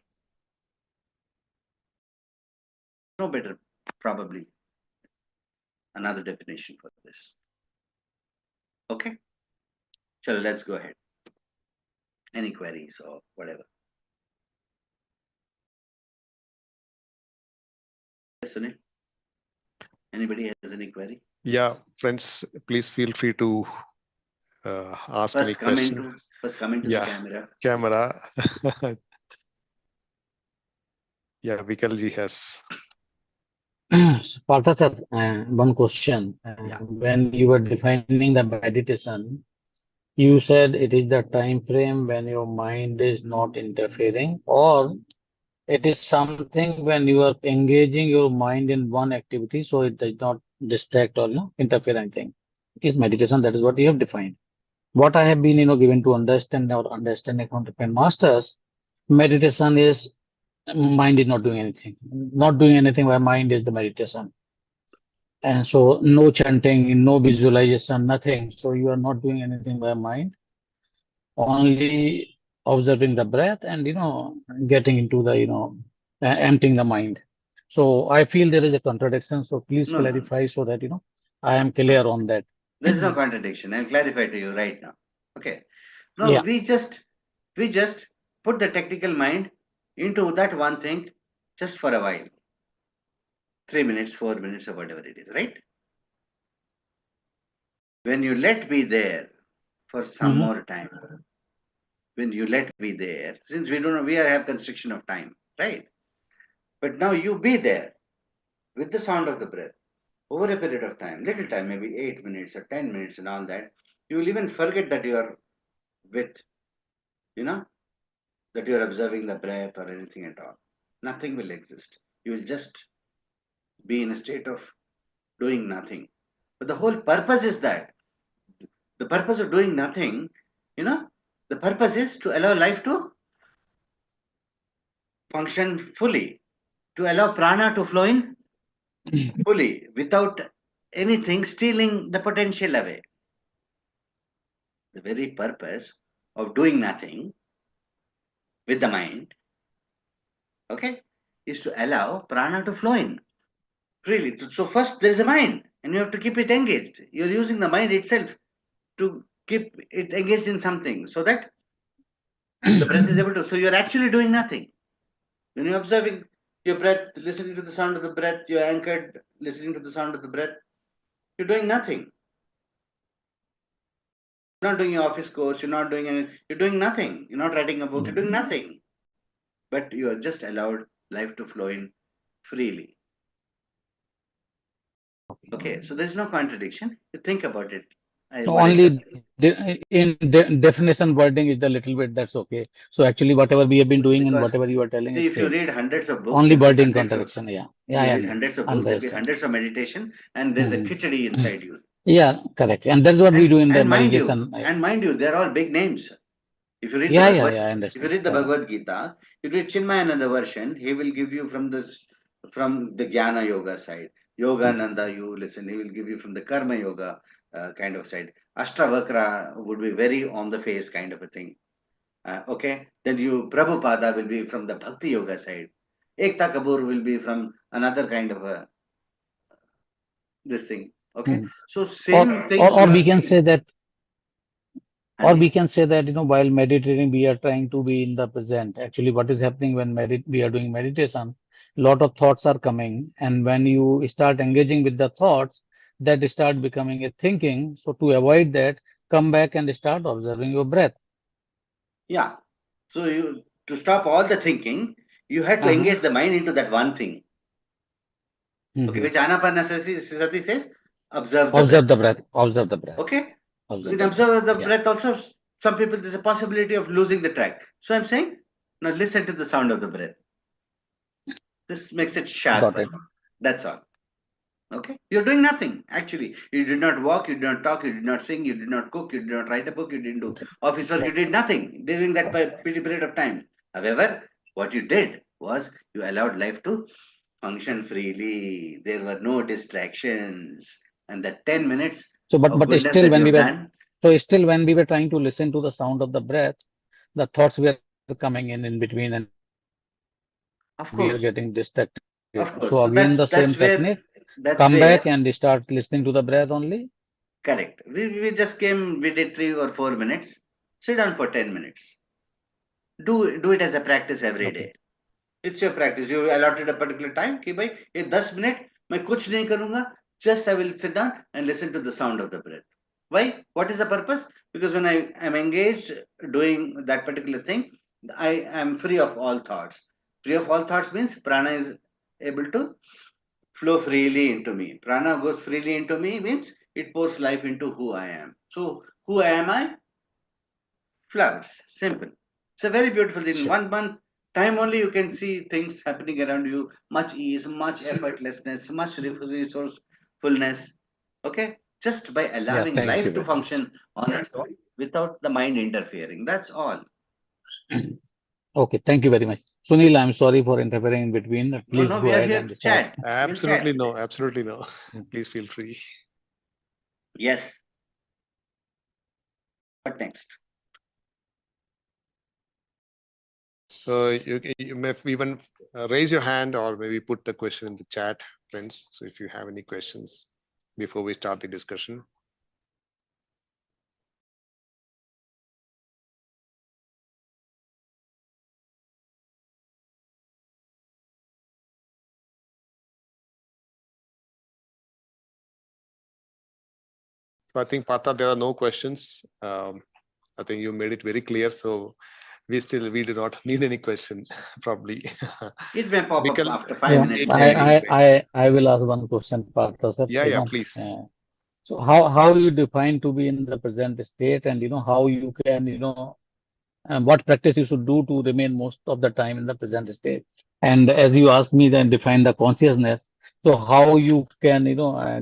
No better, probably, another definition for this. Okay? So, let's go ahead. Any queries or whatever? Yes, Sunil? Anybody has any query? Yeah, friends, please feel free to ask any question. First come into the camera. Camera. Yeah, Vikalji has. Partha sir, one question. Yeah. When you were defining the meditation, you said it is the time frame when your mind is not interfering, or it is something when you are engaging your mind in one activity, so it does not distract or interfere anything. It is meditation. That is what you have defined. What I have been given to understand or understanding from different masters, meditation is mind is not doing anything. Not doing anything by mind is the meditation. And so no chanting, no visualization, nothing. So you are not doing anything by mind, only observing the breath and getting into the emptying the mind. So I feel there is a contradiction. So please clarify so that I am clear on that. There's no contradiction. I'll clarify to you right now. Okay. No, we just put the technical mind into that one thing just for a while. 3 minutes, 4 minutes, or whatever it is, right? When you let be there for some more time, when you let be there, since we have constriction of time, right? But now you be there. with the sound of the breath over a period of time, little time, maybe 8 minutes or 10 minutes and all that, you will even forget that you are with, that you are observing the breath or anything at all. Nothing will exist. You will just be in a state of doing nothing. But the whole purpose is that the purpose of doing nothing, the purpose is to allow life to function fully, to allow prana to flow in fully without anything stealing the potential away. The very purpose of doing nothing with the mind, okay, is to allow prana to flow in freely. So first there is a mind and you have to keep it engaged. You're using the mind itself to keep it engaged in something so that the breath is able to. So you're actually doing nothing. When you're observing your breath, listening to the sound of the breath, you're anchored, listening to the sound of the breath, you're doing nothing. You're not doing your office course, you're not doing anything, you're doing nothing. You're not writing a book, you're doing nothing. But you are just allowed life to flow in freely. Okay, so there's no contradiction. You think about it. Only definition wording is a little bit, that's okay. So actually whatever we have been doing and whatever you are telling, see, it's if you same. read hundreds of books, Only wording contradiction, you read hundreds of books, there'll be understand. hundreds of meditation, and there's a khichdi inside you. Yeah, correct. And that's what we do in the meditation. And mind you, they're all big names. If you read I if understand. you read the Bhagavad Gita, you read Chinmayananda version, he will give you from the Jnana Yoga side. Yogananda, you listen, he will give you from the Karma Yoga kind of side. Ashtavakra would be very on the face kind of a thing. Okay, then Prabhupada will be from the Bhakti Yoga side. Ekta Kapoor will be from another kind of a this thing. Okay, so same thing. Or we can say that. Or we can say that, while meditating, we are trying to be in the present. Actually, what is happening when we are doing meditation, a lot of thoughts are coming. And when you start engaging with the thoughts, that start becoming a thinking. So to avoid that, come back and start observing your breath. Yeah. So to stop all the thinking, you had to engage the mind into that one thing. Okay, which Ana-Pana-Sati says, observe the breath. Observe the breath. Okay. Observe the breath also, some people, there's a possibility of losing the track. So I'm saying, now listen to the sound of the breath. This makes it sharper. That's all. Okay. You're doing nothing, actually. You did not walk, you did not talk, you did not sing, you did not cook, you did not write a book, you didn't do office work, you did nothing during that period of time. However, what you did was you allowed life to function freely. There were no distractions. And that 10 minutes but still when we were trying to listen to the sound of the breath, the thoughts were coming in between, and we are getting distracted. So again, the same technique, come back and start listening to the breath only. Correct. We just came, we did 3 or 4 minutes. Sit down for 10 minutes. Do it as a practice every day. It's your practice. You allotted a particular time. Ki bhai, ye 10 minutes, main kuch nahi karunga. Just I will sit down and listen to the sound of the breath. Why? What is the purpose? Because when I am engaged doing that particular thing, I am free of all thoughts. Free of all thoughts means prana is able to flow freely into me. Prana goes freely into me means it pours life into who I am. So who am I? Flowers. Simple. It's a very beautiful thing. In 1 month time only you can see things happening around you. Much ease, much effortlessness, much resourcefulness. Okay? Just by allowing life to function on its own without the mind interfering. That's all. Okay, thank you very much. Sunil, I'm sorry for interfering in between. Please go ahead and chat. Absolutely no, absolutely no. Please feel free. Yes. What next? So you may even raise your hand or maybe put the question in the chat, friends. So if you have any questions before we start the discussion. So I think, Partha, there are no questions. I think you made it very clear. So we do not need any question, probably. It may pop Because, up after 5 Yeah, minutes. I will ask one question, Partha sir. yeah, please. So how you define to be in the present state, and how you can and what practice you should do to remain most of the time in the present state. And as you asked me, then define the consciousness. So how you can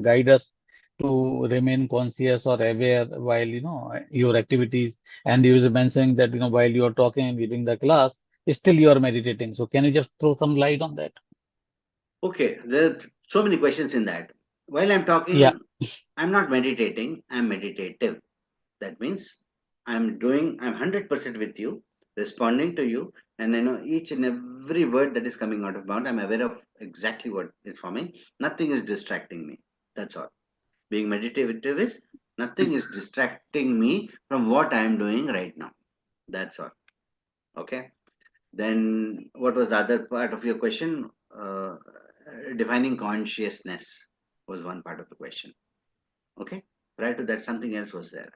guide us to remain conscious or aware while your activities. And you was mentioning that while you are talking and giving the class, still you are meditating. So can you just throw some light on that? Okay, there are so many questions in that. While I'm talking, Yeah. I'm not meditating, I'm meditative. That means I'm 100% with you, responding to you, and I know each and every word that is coming out of mouth. I'm aware of exactly what is forming. Nothing is distracting me. That's all. Being meditative is nothing is distracting me from what I am doing right now. That's all. Okay. Then what was the other part of your question? Defining consciousness was one part of the question. Okay. Prior to that, something else was there.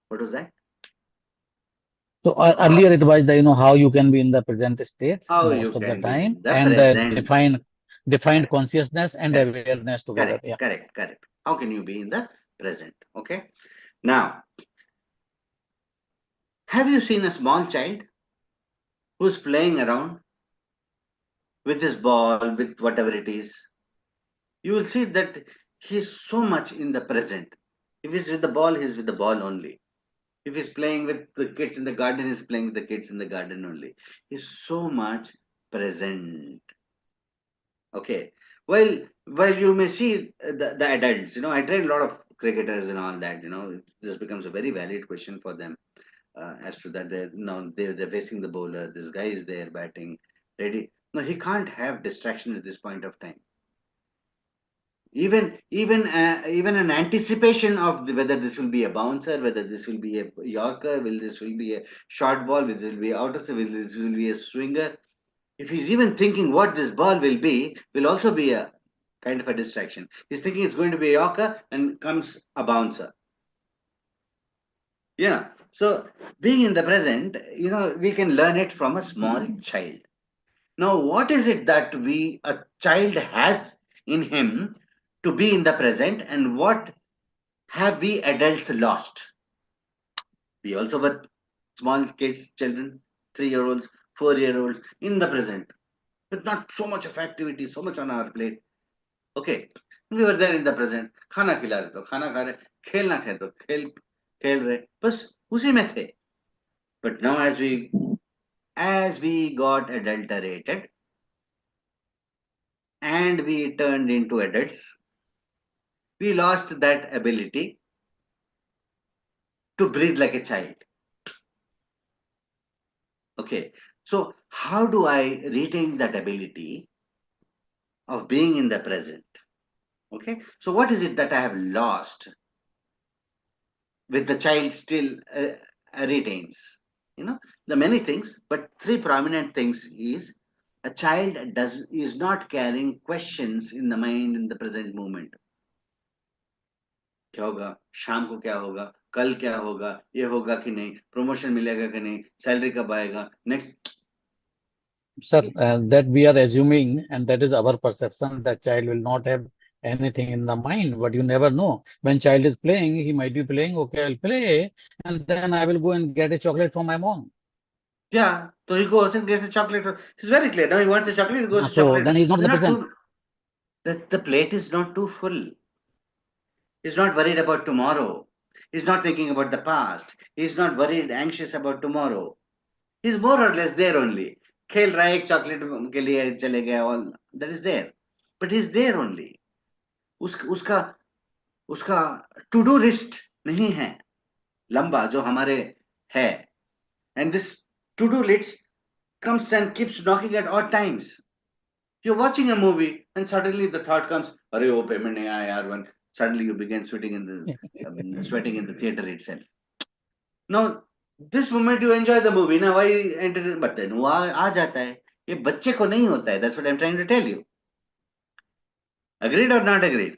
What was that? So earlier it was the how you can be in the present state How most you of the can be time, in the and present. defined consciousness and Correct. awareness together. Yeah. Correct. How can you be in the present? Okay. Now, have you seen a small child who's playing around with his ball, with whatever it is? You will see that he's so much in the present. If he's with the ball, he's with the ball only. If he's playing with the kids in the garden, he's playing with the kids in the garden only. He's so much present. Okay. While you may see the adults, I train a lot of cricketers and all that. This becomes a very valid question for them as to that. They're facing the bowler. This guy is there batting, ready. No, he can't have distraction at this point of time. Even an anticipation of whether this will be a bouncer, whether this will be a yorker, this will be a short ball, whether this will be out of the, will this will be a swinger. If he's even thinking what this ball will also be a kind of a distraction. He's thinking it's going to be a yorker and comes a bouncer. Yeah. So being in the present, we can learn it from a small child. Now, what is it that a child has in him to be in the present, and what have we adults lost? We also were small kids, children, 3-year-olds, 4-year-olds in the present, with not so much of activity, so much on our plate. Okay, we were there in the present. खाना खिला रहे तो खाना खा रहे, खेलना है तो खेल रहे, बस उसी में थे. But now as we got adulterated and we turned into adults, we lost that ability to breathe like a child. Okay, so how do I retain that ability of being in the present? Okay, so what is it that I have lost with the child still retains? The many things, but three prominent things is a child is not carrying questions in the mind in the present moment. क्या होगा, शाम को क्या होगा, कल क्या होगा, ये होगा कि नहीं, प्रमोशन मिलेगा कि नहीं, सैलरी कब आएगा, next. Sir, that we are assuming, and that is our perception, that child will not have anything in the mind, but you never know. When child is playing, he might be playing, okay, I'll play, and then I will go and get a chocolate from my mom. Yeah, so he goes and gets a chocolate. It's very clear. Now he wants a chocolate, he goes to So chocolate. then he's not in the present. The plate is not too full. He's not worried about tomorrow. He's not thinking about the past. He's not worried, anxious about tomorrow. He's more or less there only. खेल रहा है, एक chocolate के लिए चले गए, all that is there, but he's there only. उसका to do list नहीं है लंबा जो हमारे है, and this to do list comes and keeps knocking at odd times. You're watching a movie and suddenly the thought comes, अरे वो payment नहीं आया यार, when suddenly you begin sweating in the theater itself. Now this moment you enjoy the movie, now why enter, but then वो आ जाता है. ये बच्चे को नहीं होता है. That's what I'm trying to tell you. Agreed or not agreed?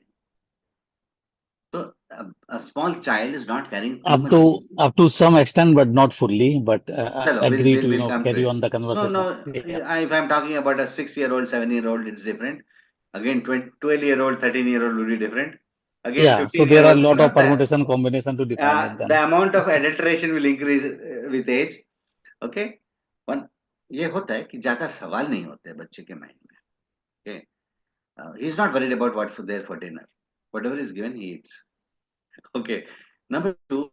So a small child is not carrying too Up much. to some extent, but not fully. But I Chalo, agree to we'll come to carry it. on the No, conversation. no. Yeah, If I'm talking about a 6-year-old, 7-year-old, it's different. Again, 12-year-old, 13-year-old will be different. Again, yeah. So there are a 15-year-old. lot of permutation combination to define it. The Then amount of adulteration will increase with age. Okay. One, ये होता है कि ज्यादा सवाल नहीं होते बच्चे के माइंड में. Okay. He is not worried about what's there for dinner. Whatever is given, he eats. Okay. Number two,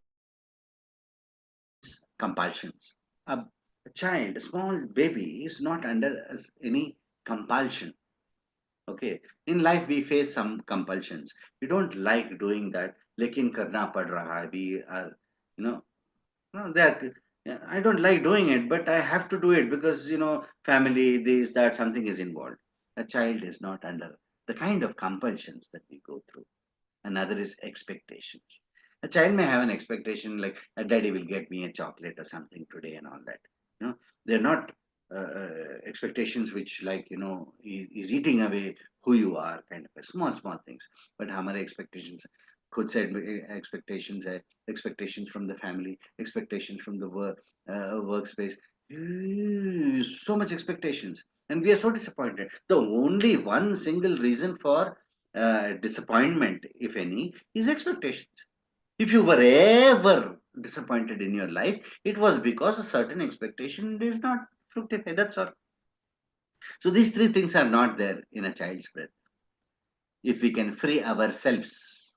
compulsions. A child, a small baby, is not under any compulsion. Okay. In life, we face some compulsions. We don't like doing that. लेकिन करना पड़ रहा है. We are, you know, no, that I don't like doing it, but I have to do it because family, this, that, something is involved. A child is not under the kind of compulsions that we go through. Another is expectations. A child may have an expectation like a daddy will get me a chocolate or something today and all that. They're not expectations which like is eating away who you are, kind of a small things. But हमारे expectations, खुद से expectations है, expectations from the family, expectations from the workspace. So much expectations, and we are so disappointed. The only one single reason for disappointment, if any, is expectations. If you were ever disappointed in your life, it was because a certain expectation is not fructified. That's all. So these three things are not there in a child's breath. If we can free ourselves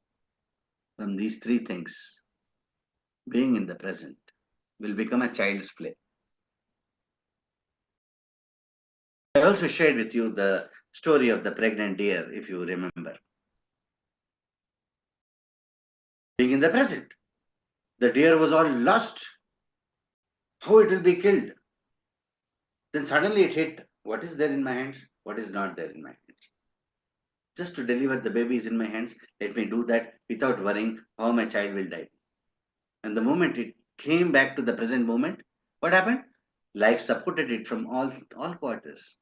from these three things, being in the present will become a child's play. I also shared with you the story of the pregnant deer, if you remember. Being in the present. The deer was all lost. How it will be killed? Then suddenly it hit, what is there in my hands? What is not there in my hands? Just to deliver the baby is in my hands, let me do that without worrying how my child will die. And the moment it came back to the present moment, what happened? Life supported it from all quarters.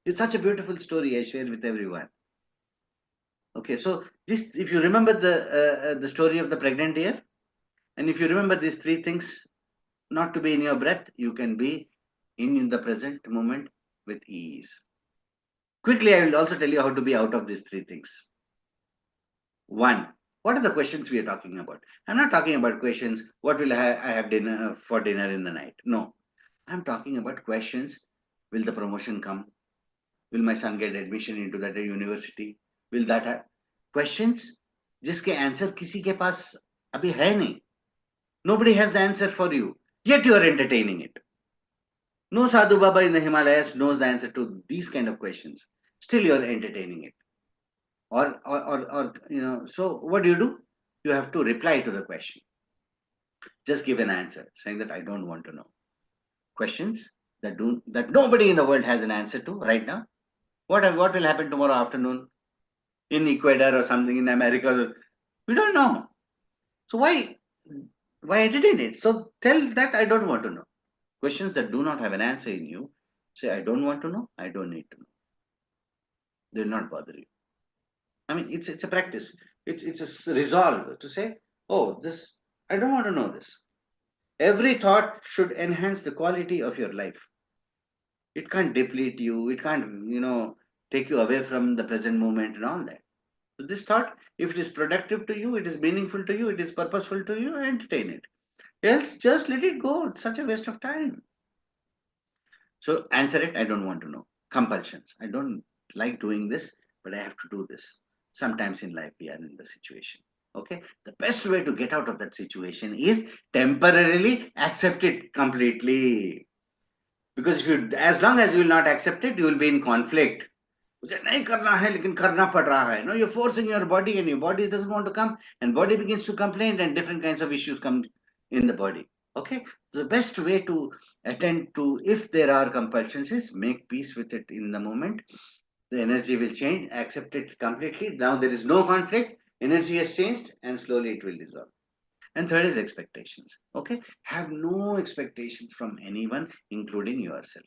It's such a beautiful story I share with everyone. Okay, so this, if you remember the story of the pregnant deer, and if you remember these three things, not to be in your breath, you can be in the present moment with ease. Quickly, I will also tell you how to be out of these three things. One, what are the questions we are talking about? I'm not talking about questions, what will I have dinner for dinner in the night? No, I'm talking about questions. Will the promotion come? Will my son get admission into that university? Will that have questions? जिसके answer किसी के पास अभी है नहीं. Nobody has the answer for you, yet you are entertaining it. No Sadhu Baba in the Himalayas knows the answer to these kind of questions. Still, you are entertaining it. Or so what do? You have to reply to the question. Just give an answer saying that I don't want to know. Questions that nobody in the world has an answer to right now. What will happen tomorrow afternoon in Ecuador or something in America? We don't know. So why entertain it? So tell that I don't want to know. Questions that do not have an answer in you, say I don't want to know, I don't need to know. They will not bother you. I mean, it's a practice. It's a resolve to say, oh, this I don't want to know this. Every thought should enhance the quality of your life. It can't deplete you. It can't take you away from the present moment and all that. So this thought, if it is productive to you, it is meaningful to you, it is purposeful to you, entertain it. Else, just let it go. It's such a waste of time. So answer it. I don't want to know. Compulsions. I don't like doing this, but I have to do this. Sometimes in life we are in the situation. Okay. The best way to get out of that situation is temporarily accept it completely. Because as long as you will not accept it, you will be in conflict. मुझे नहीं करना है लेकिन करना पड़ रहा है. No, you're forcing your body and your body doesn't want to come and body begins to complain and different kinds of issues come in the body. Okay, the best way to attend to if there are compulsions is make peace with it in the moment. The energy will change, accept it completely. Now there is no conflict, energy has changed and slowly it will dissolve. And third is expectations. Okay, have no expectations from anyone, including yourself.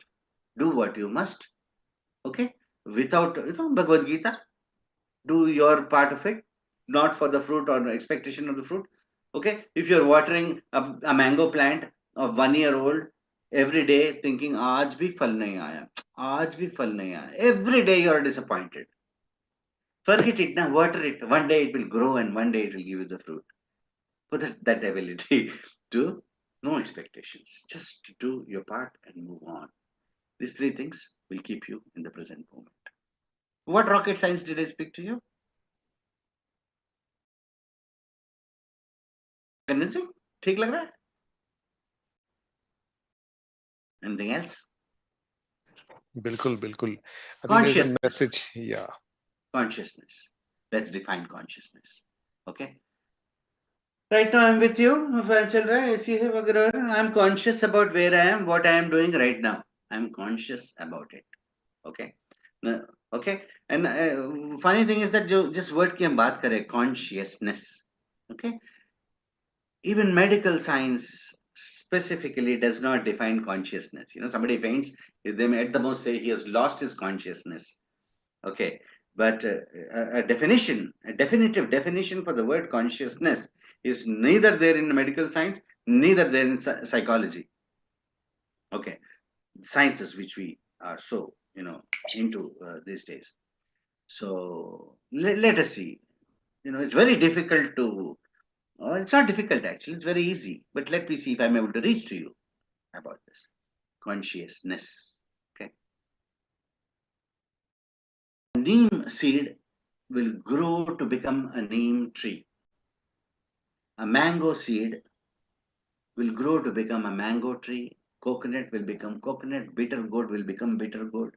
Do what you must. Okay, without Bhagavad Gita, do your part of it. not for the fruit or the expectation of the fruit. Okay, if you're watering a mango plant of 1 year old every day, thinking, "Aaj bhi phal nahi aaya, aaj bhi phal nahi aaya," every day you are disappointed. Forget it now, water it. One day it will grow and one day it will give you the fruit. But that ability to no expectations, just do your part and move on. These three things will keep you in the present moment. What rocket science did I speak to you? Convincing? ठीक लग रहा है? Anything else? Bilkul, bilkul. I think there's a Consciousness. message. Yeah. Consciousness. Let's define consciousness. Okay. Right now I'm with you. I'm conscious about where I am, what I am doing right now. I'm conscious about it. Okay. Okay. And funny thing is that just word ki hum baat kare, consciousness. Okay. Even medical science specifically does not define consciousness. Somebody faints, they may at the most say he has lost his consciousness. Okay, but a definitive definition for the word consciousness is neither there in medical science, neither there in psychology. Okay, sciences which we are so into these days. So let us see. It's very difficult to. It's not difficult actually. It's very easy. But let me see if I'm able to reach to you about this consciousness. Okay, neem seed will grow to become a neem tree. A mango seed will grow to become a mango tree. Coconut will become coconut. Bitter gourd will become bitter gourd.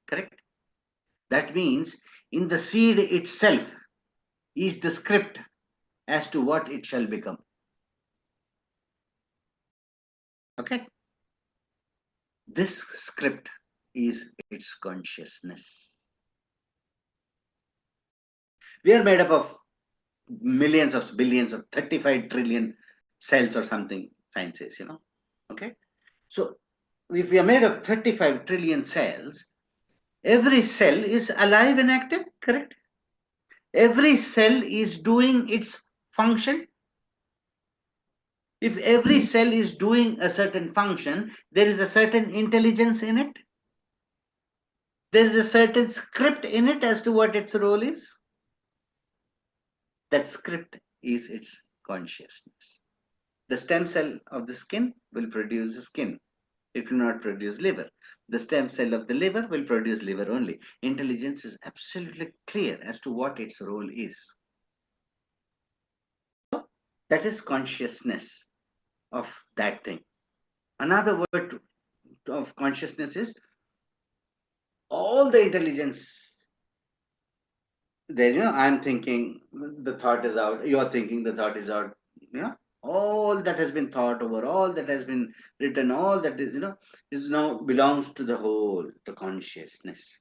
Correct? That means in the seed itself is the script as to what it shall become. Okay? This script is its consciousness. We are made up of millions of billions of 35 trillion cells or something, science says, Okay? So if we are made of 35 trillion cells, every cell is alive and active, correct? Every cell is doing its function. If every cell is doing a certain function, there is a certain intelligence in it. There is a certain script in it as to what its role is. That script is its consciousness. The stem cell of the skin will produce skin. It will not produce liver. The stem cell of the liver will produce liver only. Intelligence is absolutely clear as to what its role is. That is consciousness of that thing. Another word of consciousness is all the intelligence. There, I'm thinking, the thought is out. You're thinking, the thought is out. All that has been thought over, all that has been written, all that is now belongs to the whole, the consciousness.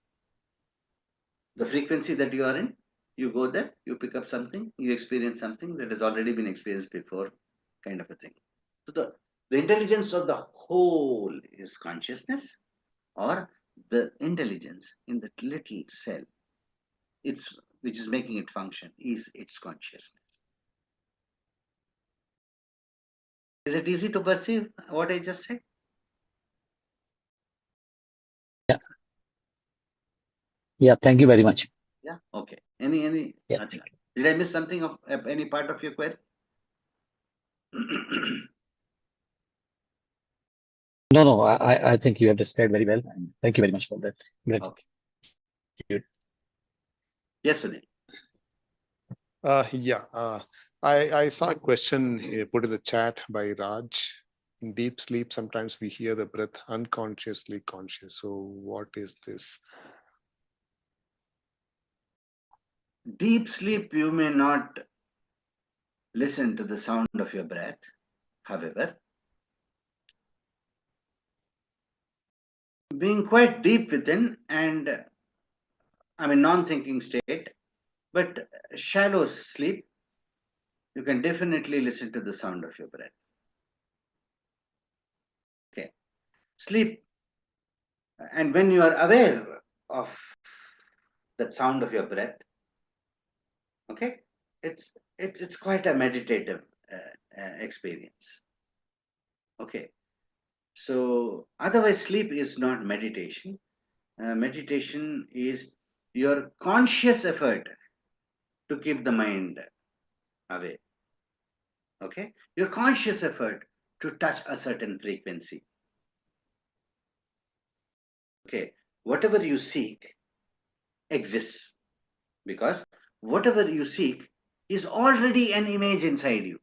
The frequency that you are in, you go there, you pick up something, you experience something that has already been experienced before, kind of a thing. So the intelligence of the whole is consciousness, or the intelligence in that little cell, which is making it function, is its consciousness. Is it easy to perceive what I just said? Yeah, thank you very much. Yeah. Okay. Any? Yeah. Did I miss something of any part of your query? No, I think you have described very well. And thank you very much for that. Great. Okay. Yes, Sunil. I saw a question put in the chat by Raj. In deep sleep, sometimes we hear the breath unconsciously conscious. So what is this? Deep sleep, you may not listen to the sound of your breath. However, being quite deep within and non-thinking state, but shallow sleep, you can definitely listen to the sound of your breath. Okay. Sleep, and when you are aware of that sound of your breath, okay, it's quite a meditative experience. Okay, so otherwise sleep is not meditation. Meditation is your conscious effort to keep the mind away. Okay, your conscious effort to touch a certain frequency. Okay, whatever you seek exists, because whatever you seek is already an image inside you.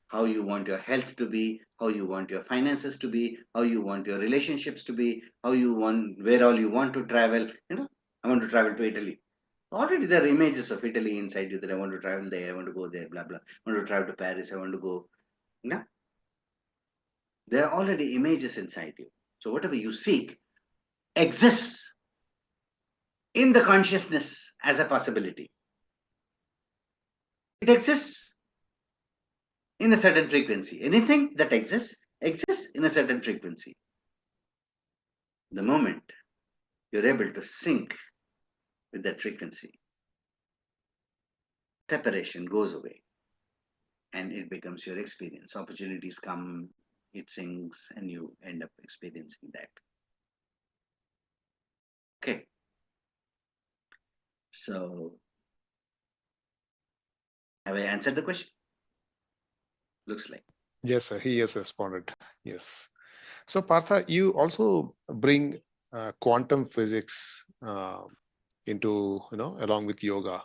How you want your health to be, how you want your finances to be, how you want your relationships to be, how you want, where all you want to travel. I want to travel to Italy. Already there are images of Italy inside you, that I want to travel there, I want to go there, blah blah. I want to travel to Paris, I want to go. No, there are already images inside you. So whatever you seek exists in the consciousness as a possibility. It exists in a certain frequency. Anything that exists in a certain frequency. The moment you're able to sync with that frequency, separation goes away and it becomes your experience. Opportunities come, it syncs, and you end up experiencing that. Okay. So, have I answered the question? Looks like. Yes, sir. He has responded. Yes. So, Partha, you also bring quantum physics into, along with yoga.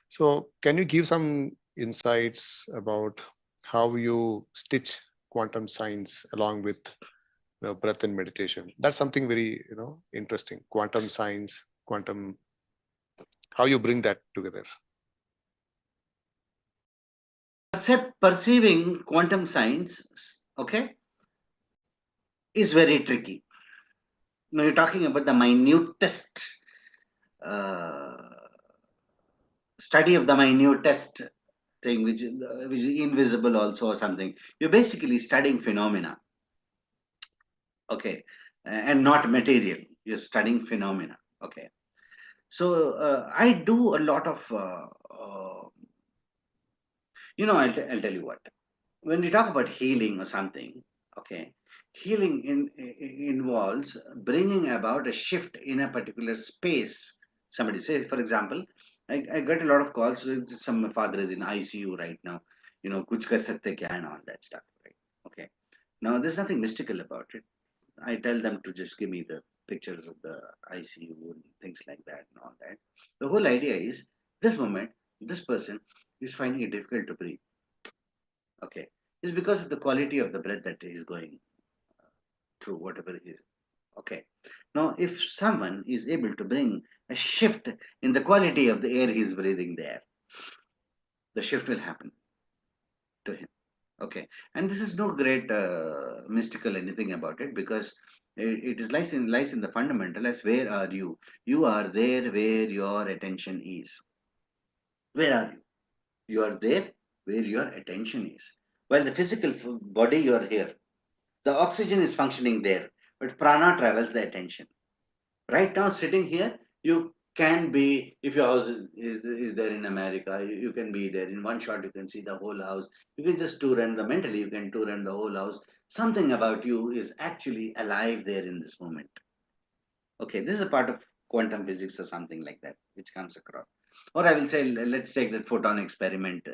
So, can you give some insights about how you stitch quantum science along with breath and meditation? That's something very, interesting. Quantum science, quantum, how you bring that together. Perceiving quantum science, okay, is very tricky. Now you're talking about the minutest study of the minutest thing, which is invisible also, or something. You're basically studying phenomena, okay, and not material. You're studying phenomena, okay. So I do a lot of, I'll tell you what. When we talk about healing or something, okay, healing involves bringing about a shift in a particular space. Somebody says, for example, I get a lot of calls with some father is in ICU right now, kuch kar sakte kya, and all that stuff, right? Okay. Now, there's nothing mystical about it. I tell them to just give me the pictures of the ICU and things like that and all that. The whole idea is, this moment, this person is finding it difficult to breathe. Okay, it's because of the quality of the breath that is going through whatever it is. Okay, now if someone is able to bring a shift in the quality of the air he's breathing there, the shift will happen to him. Okay, and this is no great mystical anything about it, because it is lies in the fundamental as where are you? You are there where your attention is. Where are you? You are there where your attention is. While the physical body, you are here. The oxygen is functioning there, but prana travels the attention. Right now, sitting here, you can be, if your house is there in America, you can be there. In one shot, you can see the whole house. You can just tour and mentally, you can tour and the whole house. Something about you is actually alive there in this moment. Okay, this is a part of quantum physics or something like that, which comes across. Or I will say, let's take that photon experiment.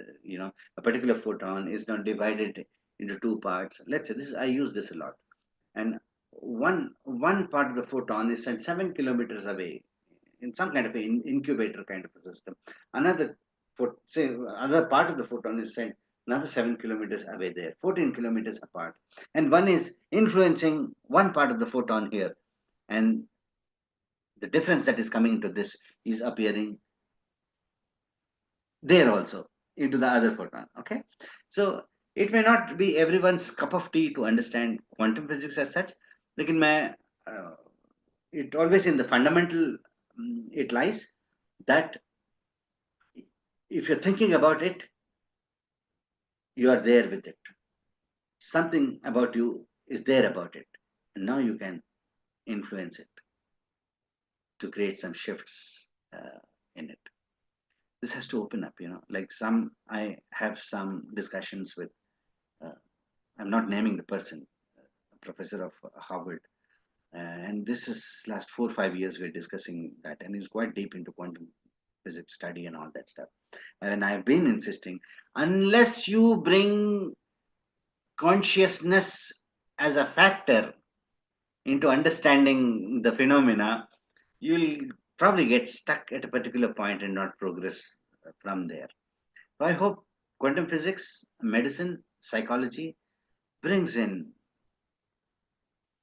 A particular photon is not divided into two parts. Let's say this. I use this a lot, and one part of the photon is sent 7 kilometers away in some kind of an incubator kind of a system. Another, other part of the photon is sent another 7 kilometers away there, 14 kilometers apart, and one is influencing one part of the photon here, and the difference that is coming into this is appearing there also into the other photon. Okay, so it may not be everyone's cup of tea to understand quantum physics as such. Like in my, it always in the fundamental, it lies that if you're thinking about it, you are there with it. Something about you is there about it, and now you can influence it to create some shifts in it. this has to open up, like I have some discussions with, I'm not naming the person, a professor of Harvard. And this is last 4 or 5 years we're discussing that, and he's quite deep into quantum physics study and all that stuff. And I've been insisting, unless you bring consciousness as a factor into understanding the phenomena, you'll probably get stuck at a particular point and not progress from there. So I hope quantum physics, medicine, psychology brings in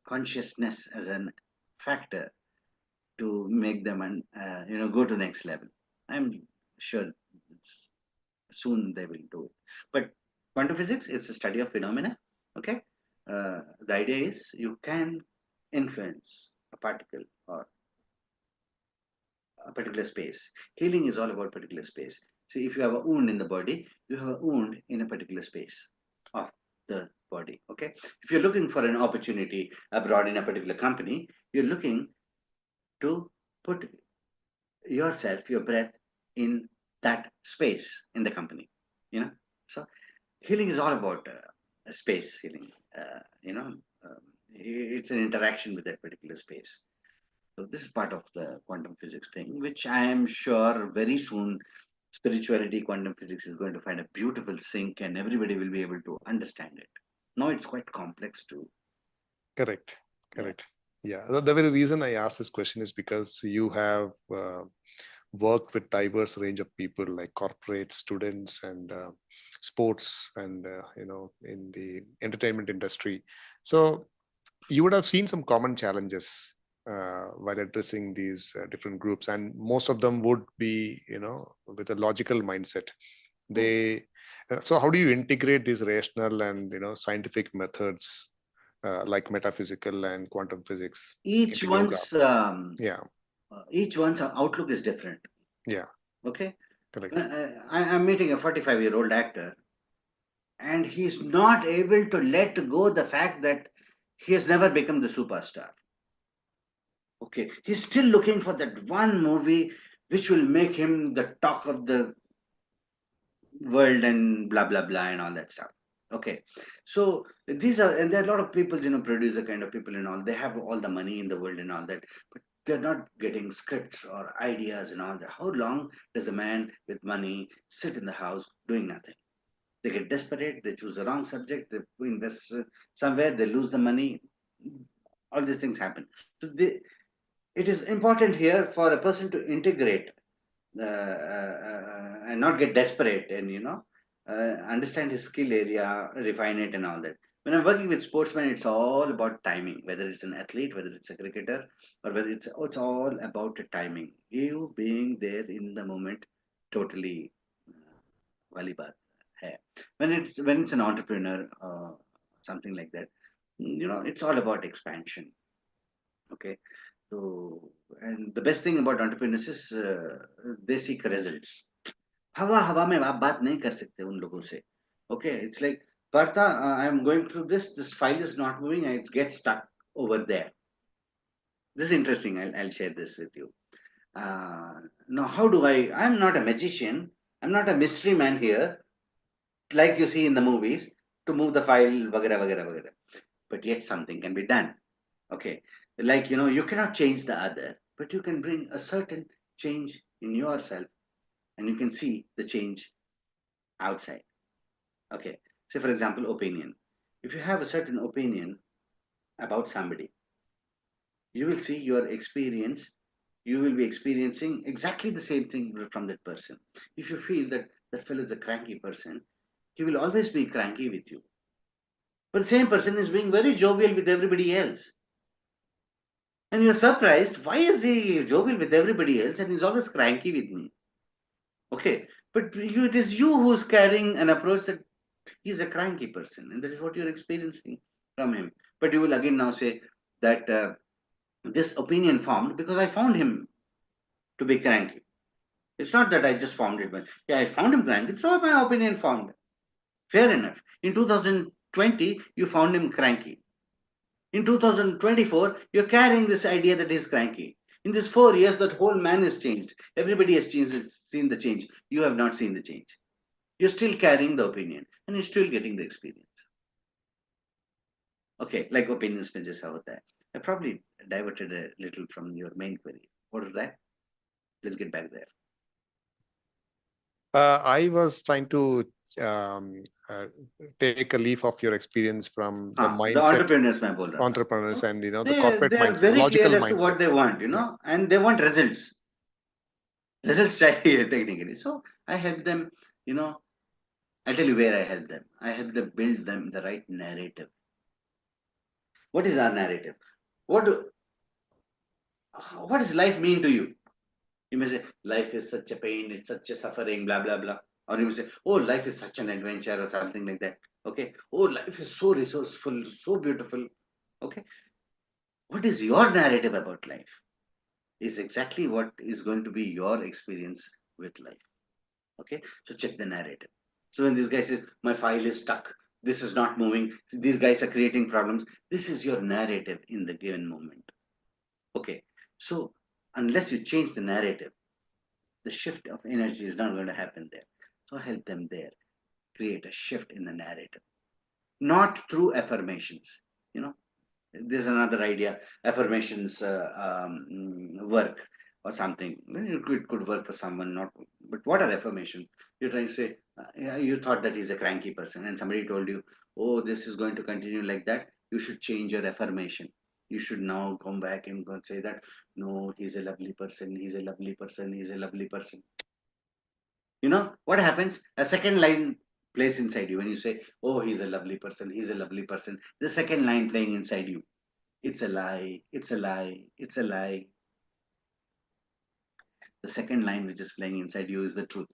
consciousness as a factor to make them go to the next level. I'm sure soon they will do it. But quantum physics, it's a study of phenomena. Okay, the idea is you can influence a particle or a particular space. Healing is all about particular space. So if you have a wound in the body, you have a wound in a particular space of the body. Okay, if you're looking for an opportunity abroad in a particular company, you're looking to put yourself, your breath, in that space in the company. So healing is all about space healing. It's an interaction with that particular space. So this is part of the quantum physics thing, which I am sure very soon spirituality, quantum physics is going to find a beautiful sync, and everybody will be able to understand it. Now it's quite complex too. Correct. Yeah. The very reason I asked this question is because you have worked with diverse range of people like corporate, students, and sports, and in the entertainment industry. So you would have seen some common challenges while addressing these different groups, and most of them would be with a logical mindset. So how do you integrate these rational and scientific methods like metaphysical and quantum physics? Each one's each one's outlook is different. Yeah. Okay. Correct. I'm meeting a 45-year-old actor, and he's not able to let go the fact that he has never become the superstar. Okay, he's still looking for that one movie which will make him the talk of the world and blah blah blah and all that stuff. Okay, so these are, and there are a lot of people, producer kind of people and all. They have all the money in the world and all that, but they're not getting scripts or ideas and all that. How long does a man with money sit in the house doing nothing? They get desperate, they choose the wrong subject, they invest somewhere, they lose the money. All these things happen. So it is important here for a person to integrate and not get desperate, and understand his skill area, refine it and all that. When I'm working with sportsmen, it's all about timing, whether it's an athlete, whether it's a cricketer, or whether it's all about the timing. You being there in the moment, totally wali baat hai. When it's an entrepreneur, something like that, it's all about expansion. Okay. So, and the best thing about entrepreneurs is they seek results. हवा में आप बात नहीं कर सकते उन लोगों से. Okay, it's like, Partha, I'm going through this file is not moving, and it gets stuck over there. This is interesting. I'll share this with you. Now, how do I'm not a magician. I'm not a mystery man here, like you see in the movies, to move the file, vagara, vagara, vagara. But yet something can be done. Okay, like, you cannot change the other, but you can bring a certain change in yourself, and you can see the change outside. Okay, say for example, opinion. If you have a certain opinion about somebody, you will see your experience, you will be experiencing exactly the same thing from that person. If you feel that that fellow is a cranky person, he will always be cranky with you. But the same person is being very jovial with everybody else. And you're surprised, why is he jovial with everybody else and he's always cranky with me? Okay, but it is you who's carrying an approach that he's a cranky person, and that is what you're experiencing from him. But you will again now say that this opinion formed because I found him to be cranky. It's not that I just found it, but yeah, I found him cranky, so my opinion formed. Fair enough. In 2020, you found him cranky. In 2024, you're carrying this idea that he's cranky. In this 4 years, that whole man has changed. Everybody has changed, seen the change. You have not seen the change. You're still carrying the opinion and you're still getting the experience. Okay, like opinions में जैसा होता है. I probably diverted a little from your main query. What is that? Let's get back there. I was trying to take a leaf of your experience from the The mindset, entrepreneurs मैं बोल रहा था. entrepreneurs, and the They corporate are mindset, very logical clear as to mindset. what they want, and they want results. Results technically. So I help them, I'll tell you where I help them. I help them build them the right narrative. What is our narrative? What does life mean to you? You may say, life is such a pain, it's such a suffering, blah, blah, blah. Or you may say, oh, life is such an adventure or something like that. Okay. Oh, life is so resourceful, so beautiful. Okay. What is your narrative about life? Is exactly what is going to be your experience with life. Okay. So check the narrative. So when this guy says, my file is stuck, this is not moving, these guys are creating problems, this is your narrative in the given moment. Okay. So unless you change the narrative, the shift of energy is not going to happen there. So help them there. Create a shift in the narrative. Not through affirmations. There's another idea. Affirmations work or something. It could work for someone, not. But what are affirmations? You're trying to say, you thought that he's a cranky person, and somebody told you, oh, this is going to continue like that. You should change your affirmation. You should now come back and go and say that, no, he's a lovely person, he's a lovely person, he's a lovely person. What happens? A second line plays inside you when you say, oh, he's a lovely person, he's a lovely person. The second line playing inside you. It's a lie, it's a lie, it's a lie. The second line which is playing inside you is the truth.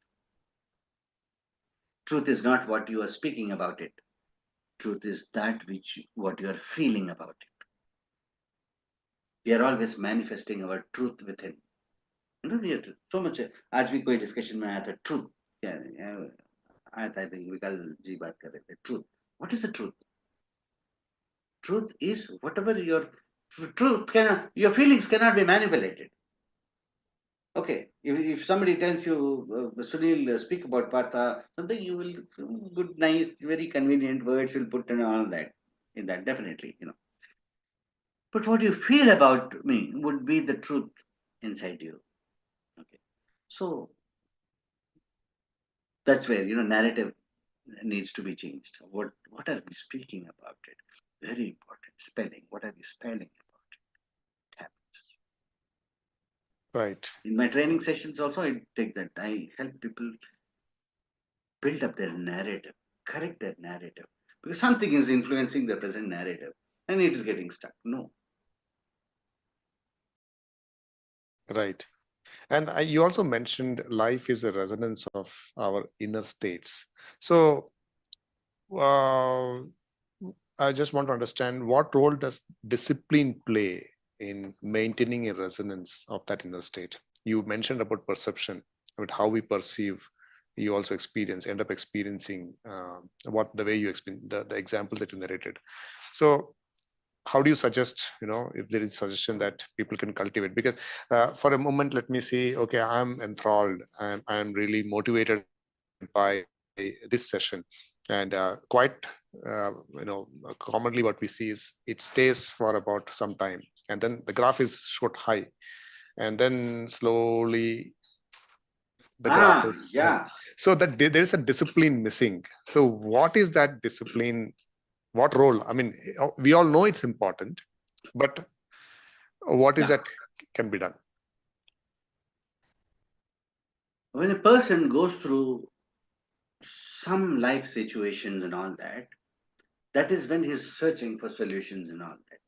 Truth is not what you are speaking about it. Truth is that what you are feeling about it. We are always manifesting our truth within. So much. आज भी कोई discussion में आया था truth. I think विकल जी बात कर रहे थे. Truth. What is the truth? Truth is whatever your feelings cannot be manipulated. Okay, if somebody tells you, Sunil, speak about Partha, something you will, good, nice, very convenient words will put in all that, in that, definitely, But what you feel about me would be the truth inside you. Okay, so that's where, narrative needs to be changed. What are we speaking about it? Very important. Spelling. What are we spelling about it? It happens. Right. In my training sessions also, I take that. I help people build up their narrative, correct their narrative. Because something is influencing the present narrative and it is getting stuck. No. Right. And you also mentioned life is a resonance of our inner states. So I just want to understand, what role does discipline play in maintaining a resonance of that inner state? You mentioned about perception, about how we perceive. You also end up experiencing the way you explain the example that you narrated. So how do you suggest, if there is suggestion that people can cultivate? Because for a moment, let me say, okay, I'm enthralled, I'm really motivated by this session, and commonly what we see is it stays for about some time, and then the graph is shot high, and then slowly the graph is so that there's a discipline missing. So what is that discipline? What role? I mean, we all know it's important, but what is that can be done? When a person goes through some life situations and all that, that is when he's searching for solutions and all that.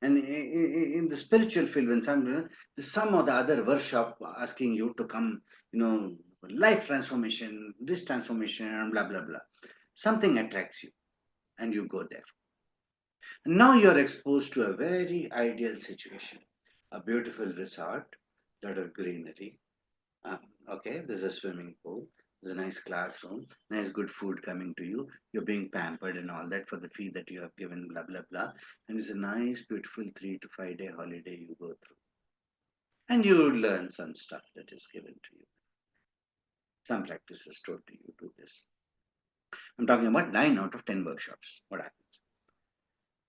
And in the spiritual field, when some or the other workshop asking you to come, life transformation, this transformation, and blah, blah, blah, something attracts you and you go there. And now you're exposed to a very ideal situation, a beautiful resort, lot of greenery. Okay, there's a swimming pool, there's a nice classroom, nice good food coming to you. You're being pampered and all that for the fee that you have given, blah, blah, blah. And it's a nice, beautiful 3 to 5 day holiday you go through. and you learn some stuff that is given to you. Some practices told to you, do this. I'm talking about 9 out of 10 workshops. What happens?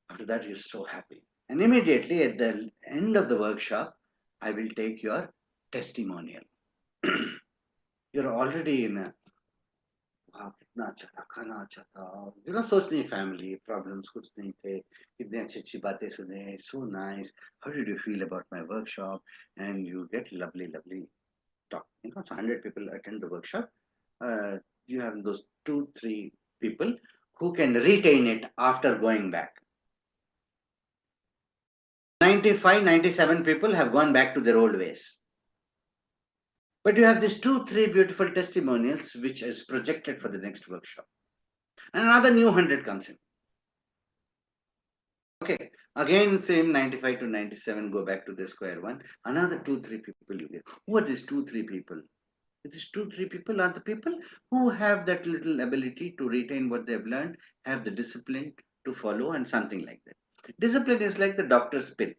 After that, you're so happy. And immediately at the end of the workshop, I will take your testimonial. You're already in a कितना अच्छा था, खाना अच्छा था, सोचने family problems कुछ नहीं थे, कितनी अच्छी बातें सुने, so nice. How did you feel about my workshop? And you get lovely talk. So 100 people attend the workshop. You have those 2-3 people who can retain it after going back. 95-97 people have gone back to their old ways. But you have these 2-3 beautiful testimonials which is projected for the next workshop. And another new 100 comes in. Okay, again same 95 to 97 go back to the square one. Another 2-3 people you get. Who are these 2-3 people? These 2-3 people are the people who have that little ability to retain what they have learned, have the discipline to follow and something like that. Discipline is like the doctor's pill.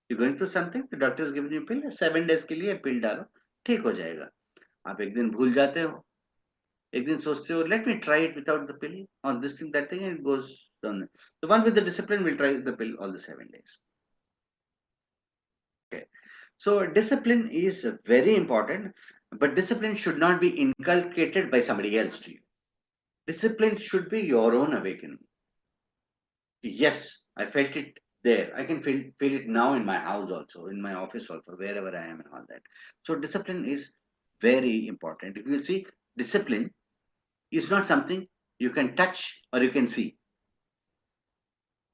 You're going through something, the doctor has given you a pill, 7 days के लिए pill डालो, ठीक हो जाएगा. आप एक दिन भूल जाते हो, एक दिन सोचते हो, let me try it without the pill, or this thing, that thing, and it goes down. The one with the discipline will try the pill all the 7 days. Okay, so discipline is very important, but discipline should not be inculcated by somebody else to you. Discipline should be your own awakening. Yes, I felt it there. I can feel it now in my house also, in my office also, wherever I am and all that. So discipline is very important. If you see, discipline is not something you can touch or you can see.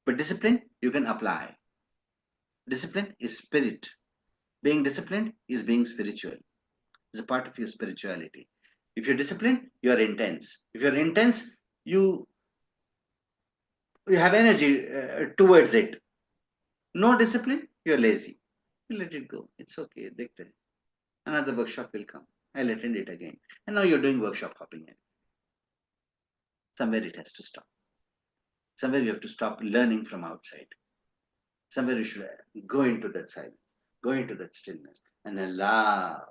But discipline you can apply. Discipline is spirit. Being disciplined is being spiritual. It's a part of your spirituality. If you're disciplined, you are intense. If you're intense, you have energy towards it. No discipline, you're lazy. You let it go. It's okay. Another workshop will come. I'll attend it again. And now you're doing workshop hopping. Somewhere it has to stop. Somewhere you have to stop learning from outside. Somewhere you should go into that silence, go into that stillness, and allow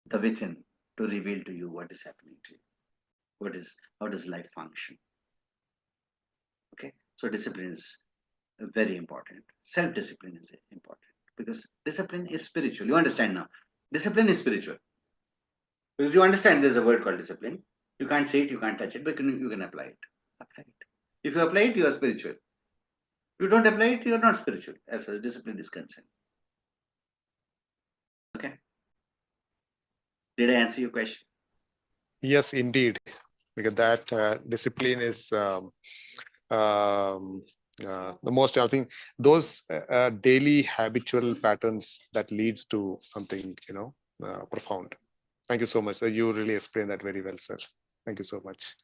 the within to reveal to you what is happening to you. How does life function? Okay, so discipline is very important. Self-discipline is important because discipline is spiritual. You understand now? Discipline is spiritual. Because you understand there's a word called discipline. You can't see it, you can't touch it, but you can apply it. Apply it. If you apply it, you are spiritual. If you don't apply it, you are not spiritual as far as discipline is concerned. Okay. Did I answer your question? Yes, indeed. Because that discipline is the most, I think, those daily habitual patterns that leads to something, profound. Thank you so much. You really explained that very well, sir. Thank you so much.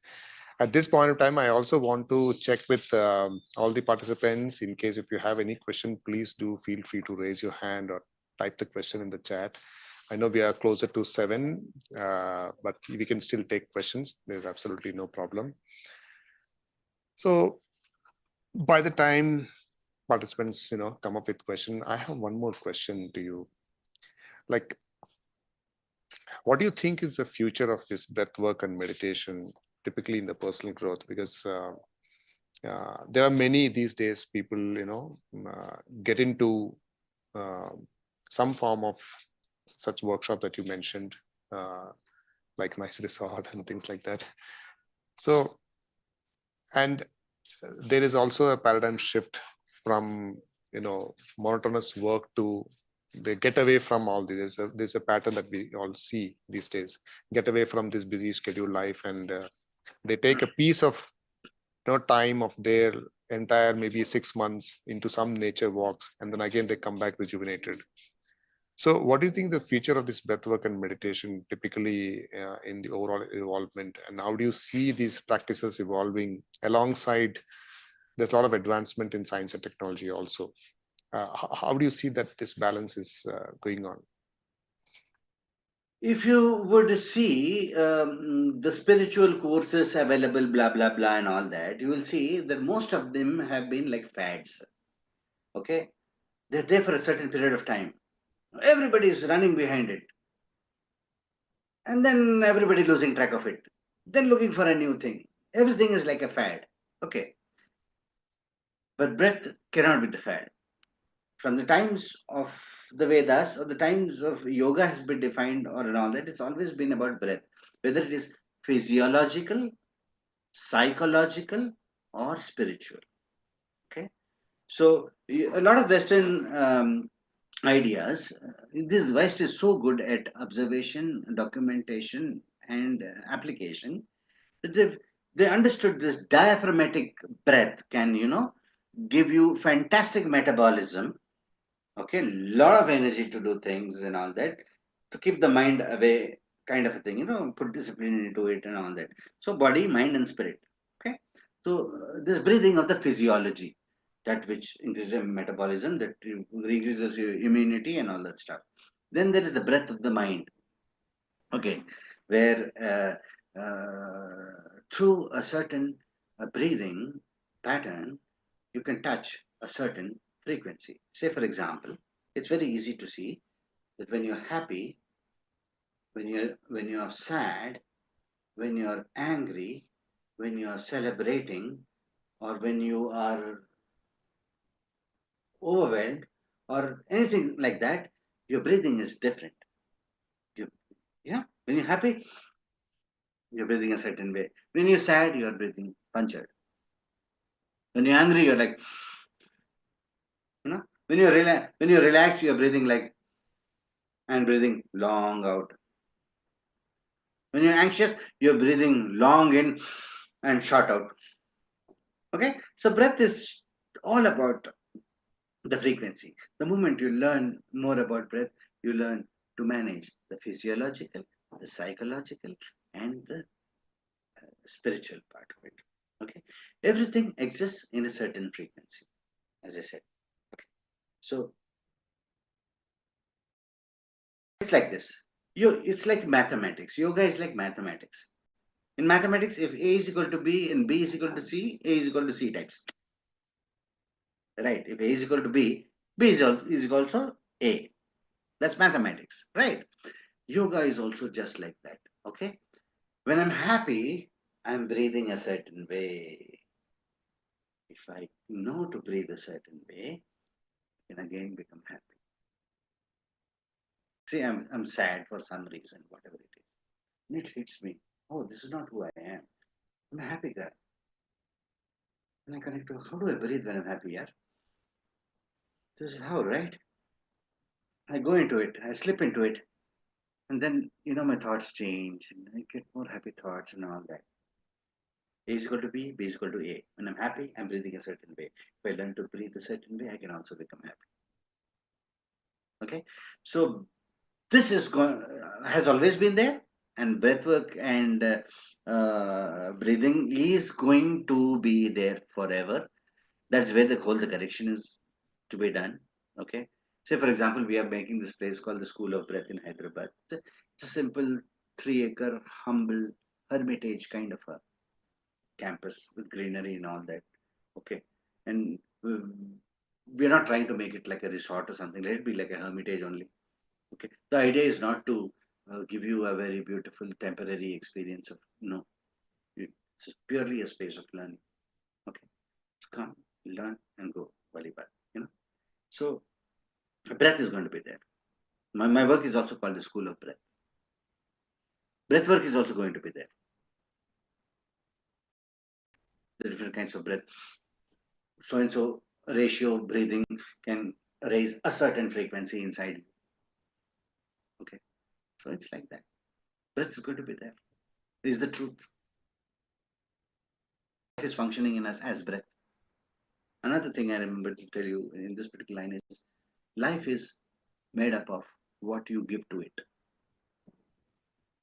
At this point of time, I also want to check with all the participants. In case if you have any question, please do feel free to raise your hand or type the question in the chat. I know we are closer to 7, but we can still take questions. There's absolutely no problem. So by the time participants, come up with question, I have one more question to you. Like, what do you think is the future of this breath work and meditation, typically in the personal growth? Because there are many these days people, get into some form of such workshop that you mentioned, like nice resort and things like that. So, and there is also a paradigm shift from, monotonous work to they get away from all this. There's a pattern that we all see these days. Get away from this busy schedule life, and they take a piece of time of their entire maybe 6 months into some nature walks, and then again they come back rejuvenated. So what do you think the future of this breathwork and meditation typically in the overall involvement, and how do you see these practices evolving alongside? There's a lot of advancement in science and technology also. How do you see that this balance is going on? If you would see the spiritual courses available, blah, blah, blah, and all that, you will see that most of them have been like fads. Okay, they're there for a certain period of time. Everybody is running behind it. And then everybody losing track of it. Then looking for a new thing. Everything is like a fad. Okay. But breath cannot be the fad. From the times of the Vedas or the times of yoga has been defined or and all that, it's always been about breath. Whether it is physiological, psychological, or spiritual. Okay. So a lot of Western ideas, this West is so good at observation, documentation, and application that they understood this diaphragmatic breath can, give you fantastic metabolism. Okay, lot of energy to do things and all that, to keep the mind away, kind of a thing, put discipline into it and all that. So body, mind, and spirit. Okay, so this breathing of the physiology, that which increases your metabolism, that increases your immunity and all that stuff. Then there is the breath of the mind. Okay, where through a certain breathing pattern, you can touch a certain frequency. Say, for example, it's very easy to see that when you're happy, when you're sad, when you're angry, when you're celebrating, or when you are overwhelmed, or anything like that, your breathing is different. When you're happy, you're breathing a certain way. When you're sad, you're breathing punctured. When you're angry, you're like, when you're relaxed, you're breathing like, and breathing long out. When you're anxious, you're breathing long in and short out. Okay, so breath is all about the frequency. The moment you learn more about breath, you learn to manage the physiological, the psychological, and the spiritual part of it. Okay, everything exists in a certain frequency, as I said. Okay, so it's like this. It's like mathematics. Yoga is like mathematics. In mathematics, if A is equal to B and B is equal to C, A is equal to C types. Right? If A is equal to B, B is equal to A. That's mathematics, right? Yoga is also just like that. Okay? When I'm happy, I'm breathing a certain way. If I know to breathe a certain way, I can again become happy. See, I'm sad for some reason, whatever it is. And it hits me. Oh, this is not who I am. I'm a happy guy. And I connect to how do I breathe when I'm happy, yeah? This is how, right? I go into it, I slip into it, and then my thoughts change, and I get more happy thoughts and all that. A is equal to B, B is equal to A. When I'm happy, I'm breathing a certain way. If I learn to breathe a certain way, I can also become happy. Okay, so this has always been there, and breathwork and breathing is going to be there forever. That's where the correction is to be done. Okay. Say, for example, we are making this place called the School of Breath in Hyderabad. It's a simple 3-acre, humble hermitage kind of a campus with greenery and all that. Okay. And we're not trying to make it like a resort or something. Let it be like a hermitage only. Okay. The idea is not to give you a very beautiful temporary experience of, no. It's purely a space of learning. Okay. So come, learn, and go. Volleyball. So breath is going to be there. My work is also called the School of Breath. Breath work is also going to be there. The different kinds of breath. So and so ratio of breathing can raise a certain frequency inside you. Okay. So it's like that. Breath is going to be there. It is the truth. Life is functioning in us as breath. Another thing I remember to tell you in this particular line is life is made up of what you give to it.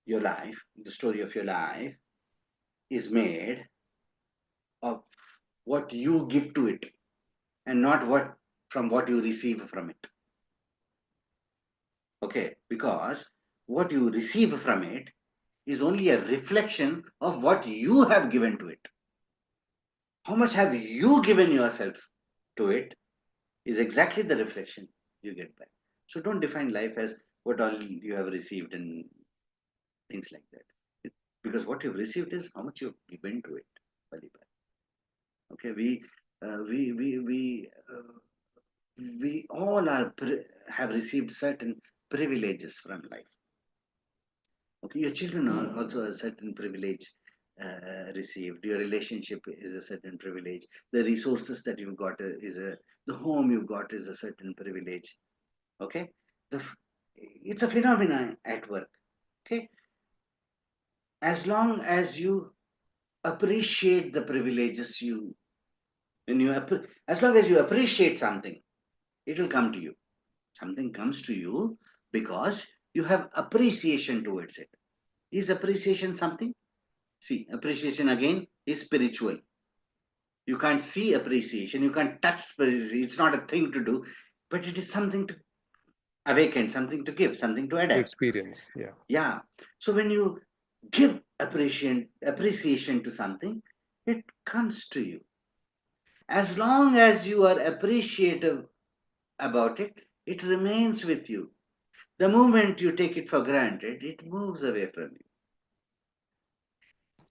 Your life, the story of your life, is made of what you give to it and not what you receive from it. Okay, because what you receive from it is only a reflection of what you have given to it. How much have you given yourself to it? is exactly the reflection you get back. So don't define life as what all you have received and things like that. Because what you've received is how much you've given to it. Okay, we all have received certain privileges from life. Okay, your children are also a certain privilege received. Your relationship is a certain privilege. The resources that you've got the home you've got is a certain privilege. Okay, it's a phenomenon at work. Okay, as long as you appreciate the privileges as long as you appreciate something, it will come to you. Something comes to you because you have appreciation towards it. Is appreciation something? See, appreciation again is spiritual. You can't see appreciation, you can't touch appreciation. It's not a thing to do, but it is something to awaken, something to give, something to adapt. Experience, yeah. Yeah. So when you give appreciation to something, it comes to you. As long as you are appreciative about it, it remains with you. The moment you take it for granted, it moves away from you.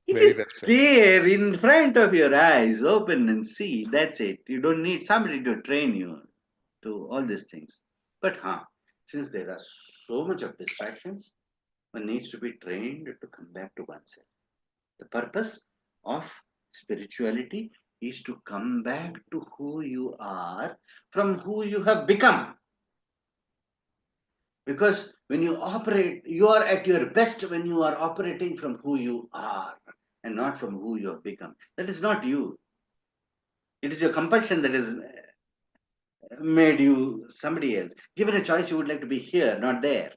It Very is well said. there in front of your eyes, open and see. That's it. You don't need somebody to train you to all these things. But since there are so much of distractions, one needs to be trained to come back to oneself. The purpose of spirituality is to come back to who you are from who you have become. Because when you operate, you are at your best when you are operating from who you are and not from who you have become. That is not you. It is your compulsion that has made you somebody else. Given a choice, you would like to be here, not there.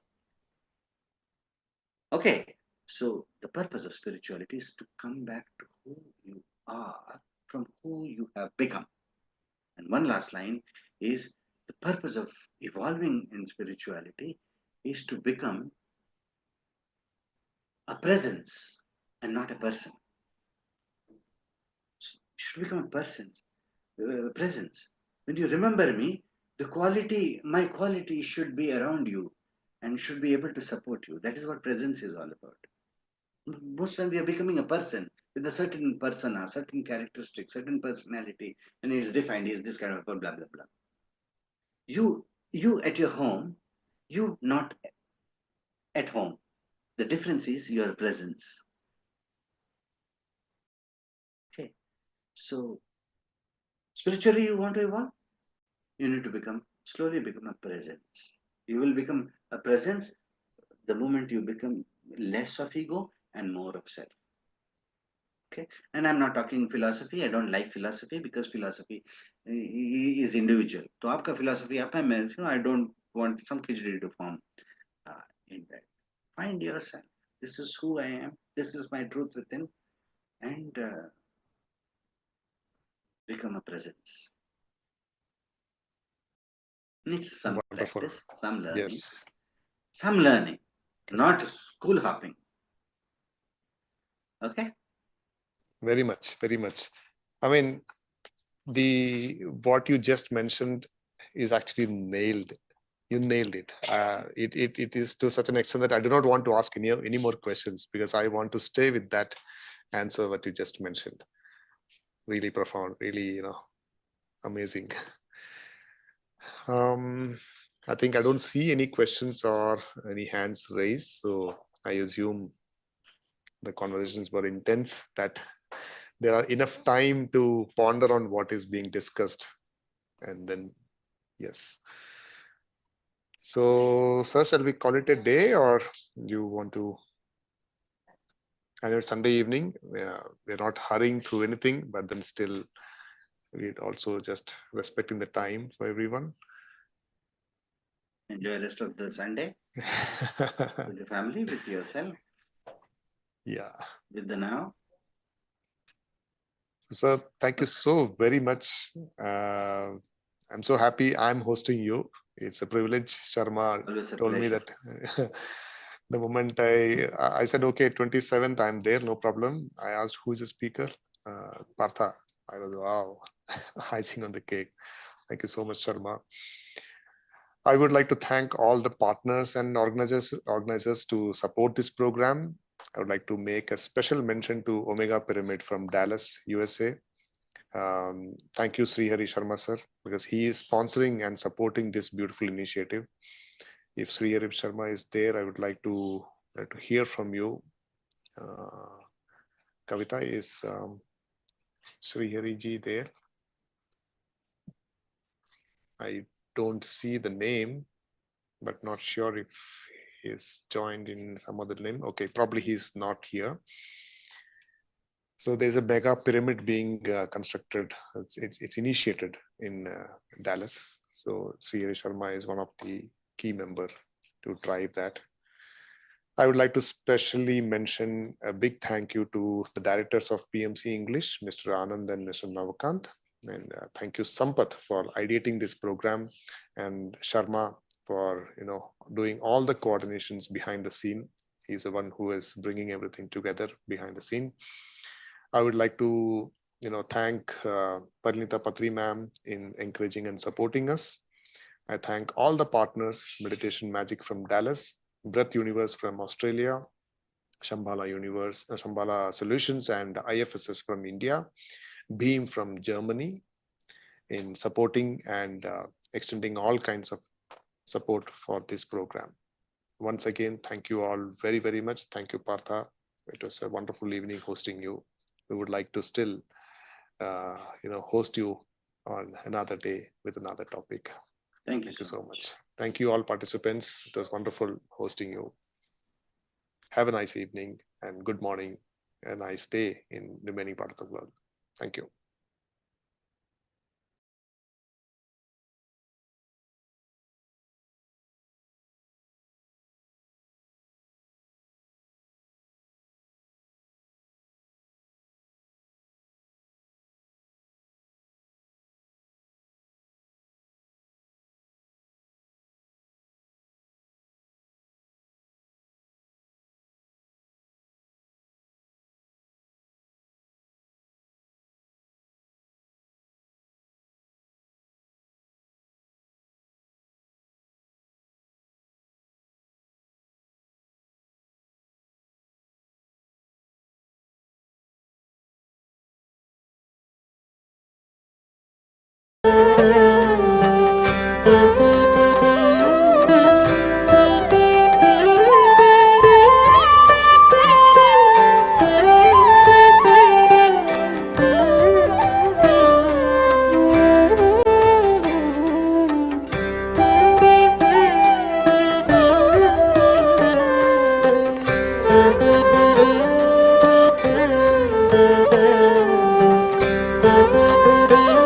Okay. So the purpose of spirituality is to come back to who you are from who you have become. And one last line is the purpose of evolving in spirituality is to become a presence and not a person. You should become a presence. When you remember me, my quality should be around you and should be able to support you. That is what presence is all about. Most times we are becoming a person with a certain persona, certain characteristic, certain personality, and it is defined as this kind of blah, blah, blah. You at your home, you not at home. The difference is your presence. Okay. So spiritually you want to evolve, you need to slowly become a presence. You will become a presence the moment you become less of ego and more of self. Okay. And I'm not talking philosophy. I don't like philosophy because philosophy is individual. So आपका philosophy आप है, I don't want some khichdi to form in that. Find yourself. This is who I am. This is my truth within. And become a presence. Needs some Wonderful. practice, some learning. Yes. Some learning, not school hopping. Okay? Very much, very much. I mean, what you just mentioned is actually nailed. You nailed it. It is to such an extent that I do not want to ask any more questions because I want to stay with that answer what you just mentioned. Really profound, really, amazing. I think I don't see any questions or any hands raised, so I assume the conversations were intense, that there are enough time to ponder on what is being discussed. And then, yes. So, sir, shall we call it a day, or you want to? I know it's Sunday evening. We're not hurrying through anything, but then still, we're also just respecting the time for everyone. Enjoy the rest of the Sunday with the family, with yourself. Yeah. With the now. Sir, thank you so very much. I'm so happy I'm hosting you. It's a privilege. Sharma told me that the moment I said, okay, 27th, I'm there, no problem. I asked who is the speaker? Partha. I was, wow, icing on the cake. Thank you so much, Sharma. I would like to thank all the partners and organizers to support this program. I would like to make a special mention to Omega Pyramid from Dallas, USA. Thank you, Srihari Sharma sir, because he is sponsoring and supporting this beautiful initiative. If Srihari Sharma is there, I would like to hear from you. Kavita, is Srihari ji there? I don't see the name, but not sure if he's joined in some other name. Okay, probably he's not here. So there's a mega pyramid being constructed. It's initiated in Dallas. So Srihari Sharma is one of the key member to drive that. I would like to specially mention a big thank you to the directors of PMC English, Mr. Anand and Mr. Navakant. And thank you, Sampath, for ideating this program, and Sharma for doing all the coordinations behind the scene. He's the one who is bringing everything together behind the scene. I would like to thank Parinita Patri ma'am in encouraging and supporting us. I thank all the partners, Meditation Magic from Dallas, Breath Universe from Australia, Shambhala Solutions and IFSS from India, Beam from Germany, in supporting and extending all kinds of support for this program. Once again, thank you all very, very much. Thank you, Partha. It was a wonderful evening hosting you. We would like to still, host you on another day with another topic. Thank you so much. Thank you all participants. It was wonderful hosting you. Have a nice evening and good morning, a nice day in the remaining part of the world. Thank you. Thank you.